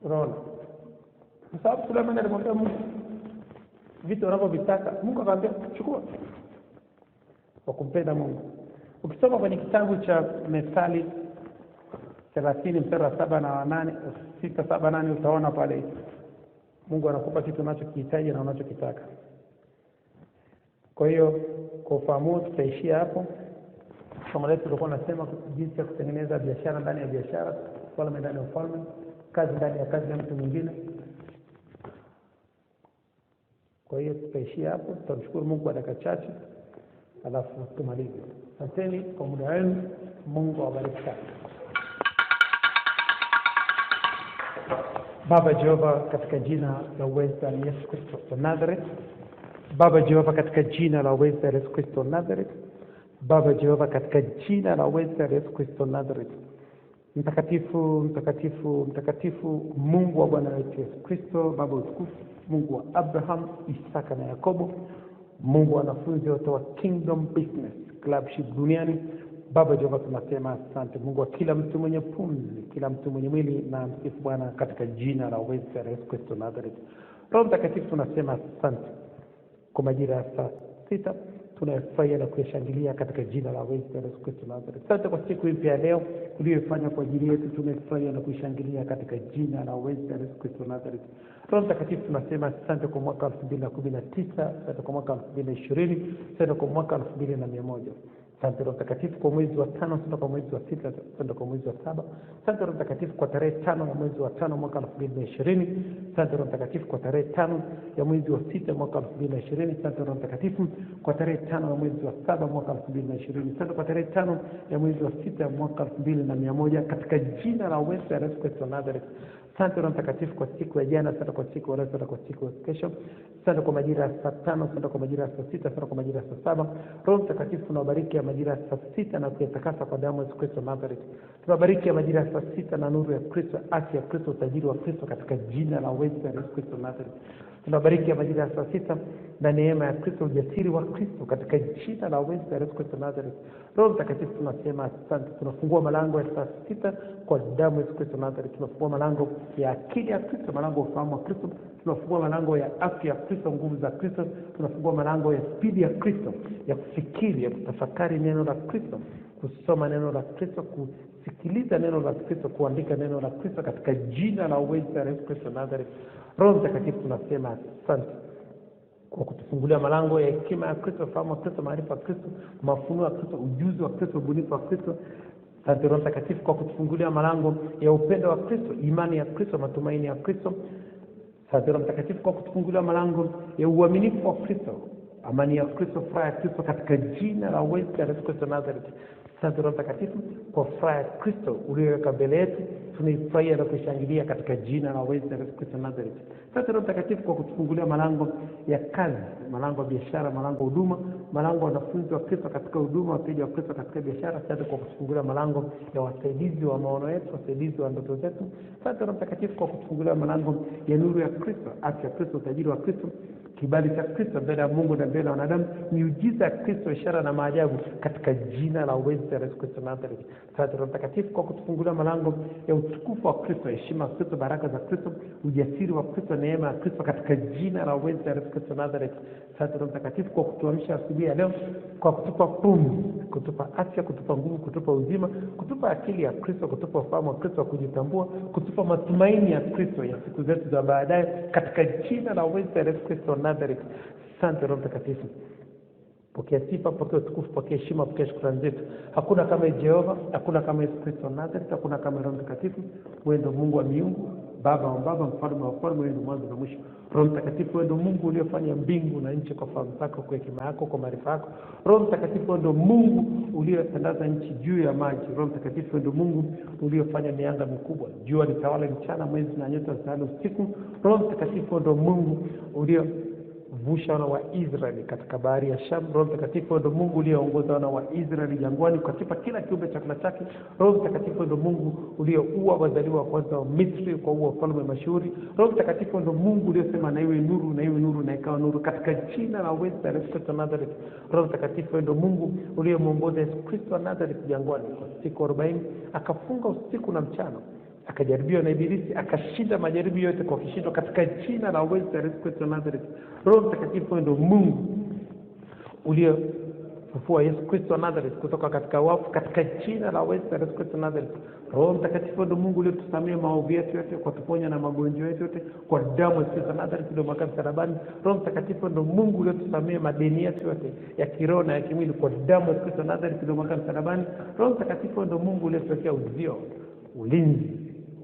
Unaona? Kwa sababu Suleiman alimwambia Mungu vitu unavyovitaka, Mungu akamwambia chukua. Kwa kumpenda Mungu. Ukisoma kwenye kitabu cha Methali 30 mstari wa 7 na 8, 6, 7, 8 utaona pale Mungu anakupa kitu unachokihitaji na unachokitaka. Kwa hiyo kwa ufahamu tutaishia hapo. Somo letu tulikuwa tunasema jinsi ya kutengeneza biashara ndani ya biashara, ufalme ndani ya ufalme, kazi ndani ya kazi ya mtu mwingine. Kwa hiyo tutaishia hapo. Tutamshukuru Mungu kwa dakika chache, alafu tumalize. Asanteni kwa muda wenu. Mungu awabariki sana. Baba Jehova, katika jina la uweza la Yesu Kristo wa Nazareth. Baba Jehova, katika jina la uweza la Yesu Kristo wa Nazareth. Baba Jehova, katika jina la uweza la Yesu Kristo wa Nazareth. Mtakatifu, mtakatifu, mtakatifu, Mungu wa Bwana wetu Yesu Kristo, Baba utukufu, Mungu wa Abraham, Isaka na Yakobo, Mungu wa wanafunzi wote wa Kingdom Business Clubship duniani. Baba Jehova, tunasema asante. Mungu wa kila mtu mwenye pumzi, kila mtu mwenye mwili, na msifu Bwana katika jina la uweza la Yesu Kristo Nazareth. Roho Mtakatifu, tunasema asante kwa majira ya saa 6 tunayofurahia na kuyashangilia katika jina la uweza la Yesu Kristo Nazareth. Asante kwa siku hii ya leo uliyofanya kwa ajili yetu, tunafurahia na kuishangilia katika jina la uweza la Yesu Kristo Nazareth. Roho Mtakatifu, tunasema asante kwa mwaka 2019, asante kwa mwaka 2020, asante kwa mwaka 2100. Asante Roho Mtakatifu kwa mwezi wa 5, asante kwa mwezi wa 6, asante kwa mwezi wa 7. Asante Roho Mtakatifu kwa tarehe 5 ya mwezi wa 5 mwaka 2020. Asante Roho Mtakatifu kwa tarehe 5 ya mwezi wa 6 mwaka 2020. Asante Roho Mtakatifu kwa tarehe 5 ya mwezi wa 7 mwaka 2020. Asante kwa tarehe 5 ya mwezi wa 6 mwaka 2100 katika jina la uweza la Yesu Kristo Nazareth. Asante Roho Mtakatifu kwa siku ya jana, asante kwa siku ya leo, asante kwa siku ya kesho. Asante kwa majira ya saa 5, asante kwa majira ya saa 6, asante kwa majira ya saa 7. Roho Mtakatifu, tunabariki ya majira ya saa 6 na kuyatakasa kwa damu ya Yesu Kristo Nazareth. Tunabariki ya majira ya saa 6 na nuru ya Kristo, afya ya Kristo, utajiri wa Kristo katika jina la uweza la Yesu Kristo Nazareth. Tunabariki majira ya saa sita na neema ya Kristo, ujasiri wa Kristo katika jina la uweza ya Yesu Kristo Nazareth. Roho Mtakatifu tunasema asante. Tunafungua malango ya saa sita kwa damu ya Yesu Kristo Nazareth. Tunafungua malango ya akili ya Kristo, malango ya ufahamu wa Kristo. Tunafungua malango ya afya ya Kristo, nguvu za Kristo. Tunafungua malango ya spidi ya Kristo, ya kufikiri, ya kutafakari neno la Kristo, kusoma neno la Kristo, kusikiliza neno la Kristo, kuandika neno la Kristo katika jina la uweza ya Yesu Kristo Nazareth. Roho Mtakatifu tunasema asante kwa kutufungulia malango ya hekima ya Kristo, fahamu wa Kristo, maarifa ya Kristo, mafunuo ya Kristo, ujuzi wa Kristo, ubunifu wa Kristo. Asante Roho Mtakatifu kwa kutufungulia malango ya upendo wa Kristo, imani ya Kristo, matumaini ya Kristo. Asante Roho Mtakatifu kwa kutufungulia malango ya uaminifu wa Kristo, amani ya Kristo, furaha ya Kristo katika jina la uweza ya Yesu Kristo Nazareth. Asante Roho Mtakatifu kwa furaha ya Kristo uliyoweka mbele yetu, tunaifurahia na kushangilia katika jina la uweza ya Yesu Kristo Nazareth. Asante Roho Mtakatifu kwa kutufungulia malango ya kazi, malango ya biashara, malango ya huduma, malango ya wanafunzi wa Kristo katika huduma, wateja wa Kristo katika biashara. Asante kwa kutufungulia malango ya wasaidizi wa maono yetu, wasaidizi wa ndoto zetu. Asante Roho Mtakatifu kwa kutufungulia malango ya nuru ya Kristo, afya ya Kristo, utajiri wa Kristo, kibali cha Kristo mbele ya Mungu na mbele ya wanadamu, miujiza ya Kristo, ishara na maajabu katika jina la uweza ya Yesu Kristo Nazareth. Asante Roho Mtakatifu kwa kutufungulia malango ya utukufu wa Kristo, heshima ya Kristo, baraka za Kristo, ujasiri wa Kristo, neema ya Kristo katika jina la uweza ya Yesu Kristo Nazareth. Asante Roho Mtakatifu kwa kutuamsha asubuhi ya leo, kwa kutupa pumzi, kutupa afya, kutupa nguvu, kutupa uzima, kutupa akili ya Kristo, kutupa ufahamu wa Kristo wa kujitambua, kutupa matumaini ya Kristo ya siku zetu za baadaye katika jina la uweza ya Yesu Kristo Nazareth. Asante Roho Mtakatifu. Pokea sifa, pokea utukufu, pokea heshima, pokea shukrani zetu. Hakuna kama Jehova, hakuna kama Yesu Kristo Nazareth, hakuna kama Roho Mtakatifu. Wewe ndio Mungu wa miungu, Baba wa baba, mfalme wa wafalme, wewe ndio mwanzo na mwisho. Roho Mtakatifu, wewe ndio Mungu uliyofanya mbingu na nchi kwa fahamu zako, kwa hekima yako, kwa maarifa yako. Roho Mtakatifu, wewe ndio Mungu uliyotandaza nchi juu ya maji. Roho Mtakatifu, wewe ndio Mungu uliyofanya mianga mikubwa, jua litawale mchana, mwezi na nyota zitawale usiku. Roho Mtakatifu, wewe ndio Mungu vusha wana wa Israeli katika bahari ya Shamu. Roho Mtakatifu ndio Mungu uliyeongoza wana wa Israeli jangwani kukipa kila kiumbe chakula chake. Roho Mtakatifu ndio Mungu uliyeua wazaliwa wa kwanza wa Misri kwa uwa ufalme mashuhuri. Roho Mtakatifu ndio Mungu uliyesema na iwe nuru, na iwe nuru, na ikawa nuru katika jina la uweza ya Yesu Kristo Nazareth. Roho Mtakatifu ndio Mungu uliyemuongoza Yesu Kristo Nazareth jangwani kwa siku 40, akafunga usiku na mchana, akajaribiwa na Ibilisi, akashinda majaribu yote kwa kishindo katika jina la uweza ya Yesu Kristo Nazareth. Roho Mtakatifu ndio Mungu uliyefufua Yesu Kristo Nazareth kutoka katika wafu katika jina la uweza ya Yesu Kristo Nazareth. Roho Mtakatifu ndio Mungu uliyetusamea maovu yetu yote, kwa tuponya na magonjwa yetu yote kwa damu ya Yesu Kristo Nazareth ndio mwaka msalabani. Roho Mtakatifu ndio Mungu uliyetusamea madeni yetu yote ya kiroho na ya kimwili kwa damu ya Yesu Kristo Nazareth ndio mwaka msalabani. Roho Mtakatifu ndio Mungu uliyetuwekea uzio, ulinzi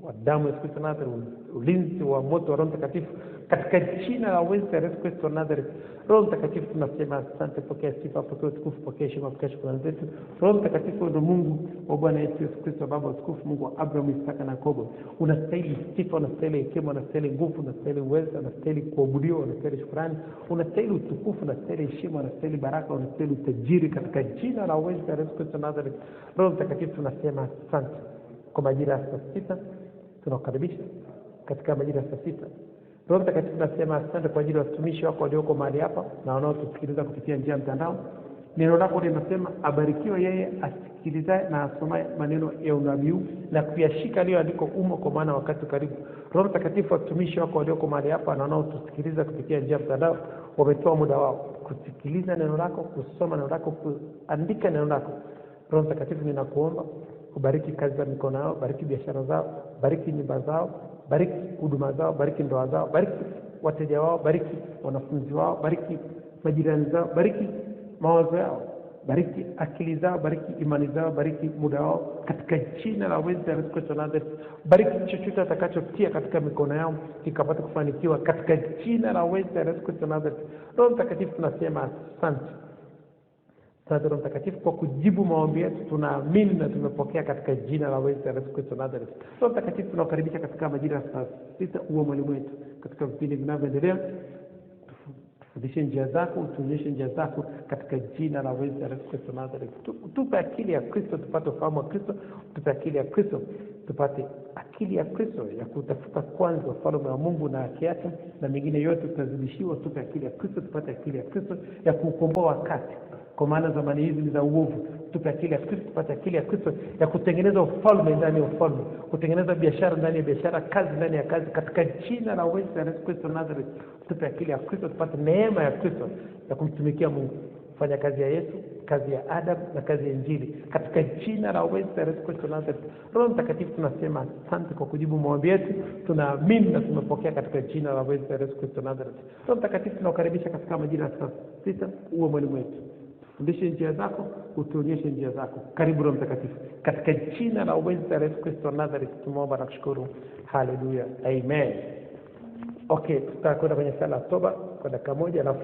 wa damu ya Yesu Kristo Nazareth, ulinzi wa moto wa Roho Mtakatifu katika jina la uweza ya Yesu Kristo Nazareth. Roho Mtakatifu tunasema asante, pokea sifa, pokea utukufu, pokea heshima, pokea shukrani zetu. Roho Mtakatifu ndio Mungu wa Bwana Yesu Kristo, Baba utukufu, Mungu wa Abraham, Isaka na Yakobo. Unastahili sifa, unastahili hekima, unastahili nguvu, unastahili uwezo, unastahili kuabudiwa, unastahili shukrani, unastahili utukufu, unastahili heshima, unastahili baraka, unastahili utajiri katika jina la uweza ya Yesu Kristo Nazareth. Roho Mtakatifu tunasema asante kwa majira ya saa sita. Tunakukaribisha katika majira ya saa sita. Roho Mtakatifu tunasema asante kwa ajili ya watumishi wako walioko mahali hapa na wanaotusikiliza kupitia njia ya mtandao. Neno lako linasema abarikiwe yeye asikilizaye na asomaye maneno ya unabii na kuyashika aliyoandikwa umo, kwa maana wakati karibu. Roho Mtakatifu, watumishi wako walioko mahali hapa na wanaotusikiliza kupitia njia ya mtandao wametoa muda wao kusikiliza neno lako, kusoma neno lako, kuandika neno lako. Roho Mtakatifu, ninakuomba ubariki kazi za mikono yao, bariki biashara zao, bariki nyumba zao, bariki huduma zao, bariki ndoa zao, bariki wateja wao, bariki wanafunzi wao, bariki majirani zao, bariki mawazo yao, bariki akili zao, bariki imani zao, bariki muda wao katika jina la uweza ya Yesu Kristo Nazareth. Bariki chochote atakachotia katika mikono yao kikapata kufanikiwa katika jina la uweza ya Yesu Kristo Nazareth. Roho Mtakatifu tunasema asante. Asante Roho Mtakatifu kwa kujibu maombi yetu, tunaamini na tumepokea katika jina la uweza ya Yesu Kristo Nazareth. Roho Mtakatifu tunakukaribisha katika majira ya saa sita, uwe mwalimu wetu katika vipindi vinavyoendelea. Tufundishe njia zako, utuonyeshe njia zako katika jina la uweza ya Yesu Kristo Nazareth. Tupe akili ya Kristo, tupate ufahamu wa Kristo, tupe akili ya Kristo tupate akili ya Kristo ya kutafuta kwanza ufalme wa Mungu na haki yake, na mengine yote tutazidishiwa. Tupe akili ya Kristo, tupate akili ya Kristo ya kukomboa wakati, kwa maana zamani hizi ni za uovu. Tupe akili ya Kristo, tupate akili ya Kristo ya kutengeneza ufalme ndani ya ufalme, kutengeneza biashara ndani ya biashara, kazi ndani ya kazi, katika jina la Yesu Kristo Nazareth. Tupe akili ya Kristo, tupate neema ya Kristo ya kumtumikia Mungu, kufanya kazi ya Yesu, kazi ya Adam na kazi ya Injili, katika jina la Yesu Kristo Nazareth. Roho Mtakatifu, tunasema asante kwa kujibu maombi yetu, tunaamini na tumepokea katika jina la Yesu Kristo Nazareth. Roho Mtakatifu, tunakukaribisha katika majina ya sasa, uwe mwalimu wetu, fundishe njia zako, utuonyeshe njia zako. Karibu Roho Mtakatifu, katika jina la Yesu Kristo Nazareth tumeomba na kushukuru. Haleluya, amen. Okay, tutakwenda kwenye sala ya toba kwa dakika moja, alafu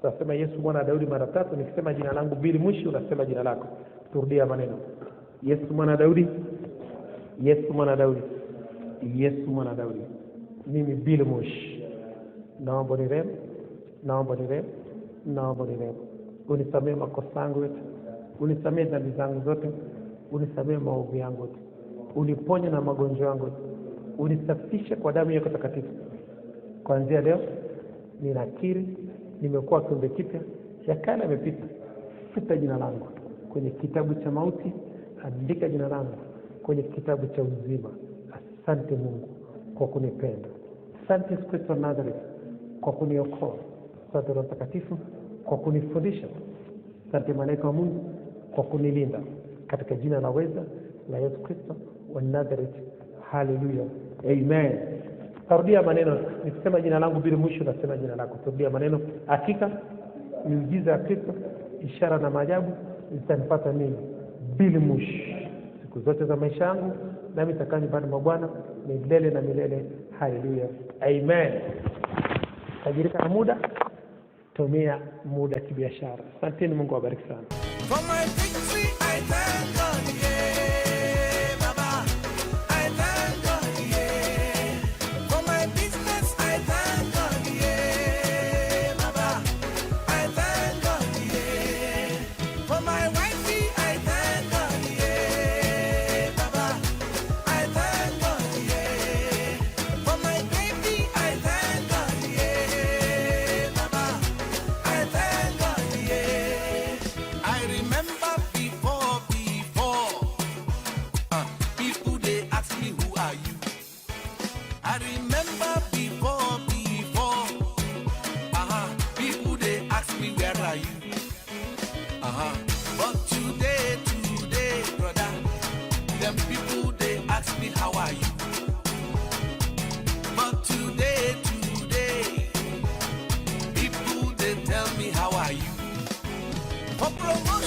tutasema Yesu mwana wa Daudi mara 3. Nikisema jina langu Bili Mwishi, unasema jina lako. Turudia maneno: Yesu mwana wa Daudi, Yesu mwana wa Daudi, Yesu mwana wa Daudi. Mimi Bili Mwishi, naomba nirehemu, naomba nirehemu, naomba nirehemu. Unisamehe makosa yangu yote, unisamehe dhambi zangu zote, unisamehe maovu yangu yote, uniponye na magonjwa yangu yote, unisafishe kwa damu yako takatifu. Kuanzia leo ninakiri nimekuwa kiumbe kipya, ya kale yamepita. Futa jina langu kwenye kitabu cha mauti, andika jina langu kwenye kitabu cha uzima. Asante Mungu kwa kunipenda. Asante Yesu Kristo Nazareth kwa kuniokoa. Asante Roho Mtakatifu kwa kunifundisha. Asante malaika wa Mungu kwa kunilinda, katika jina la weza la Yesu Kristo wa Nazareth. Haleluya, amen. Tarudia maneno. Nikisema jina langu Bili Mwishi, nasema jina lako. Tarudia maneno: hakika miujiza ya Kristo, ishara na maajabu zitanipata mimi Bili Mwishi siku zote za maisha yangu, nami nitakaa nyumbani mwa Bwana milele na milele. Haleluya, amen. Tajirika na muda, tumia muda kibiashara. Asanteni, Mungu awabariki sana. For my victory, I thank God, yeah, Baba. I thank God, yeah. For my business, I thank God, yeah, Baba. I thank God, yeah. For my wifey, I thank God, yeah, Baba. I thank God, yeah. For my baby, I thank God, yeah, Baba. I thank God, yeah. I remember before, people they ask me who are you. I remember before, people they ask me where are you. But today, brother, them people they ask me how are you. But today, people they tell me how are you. For promotion.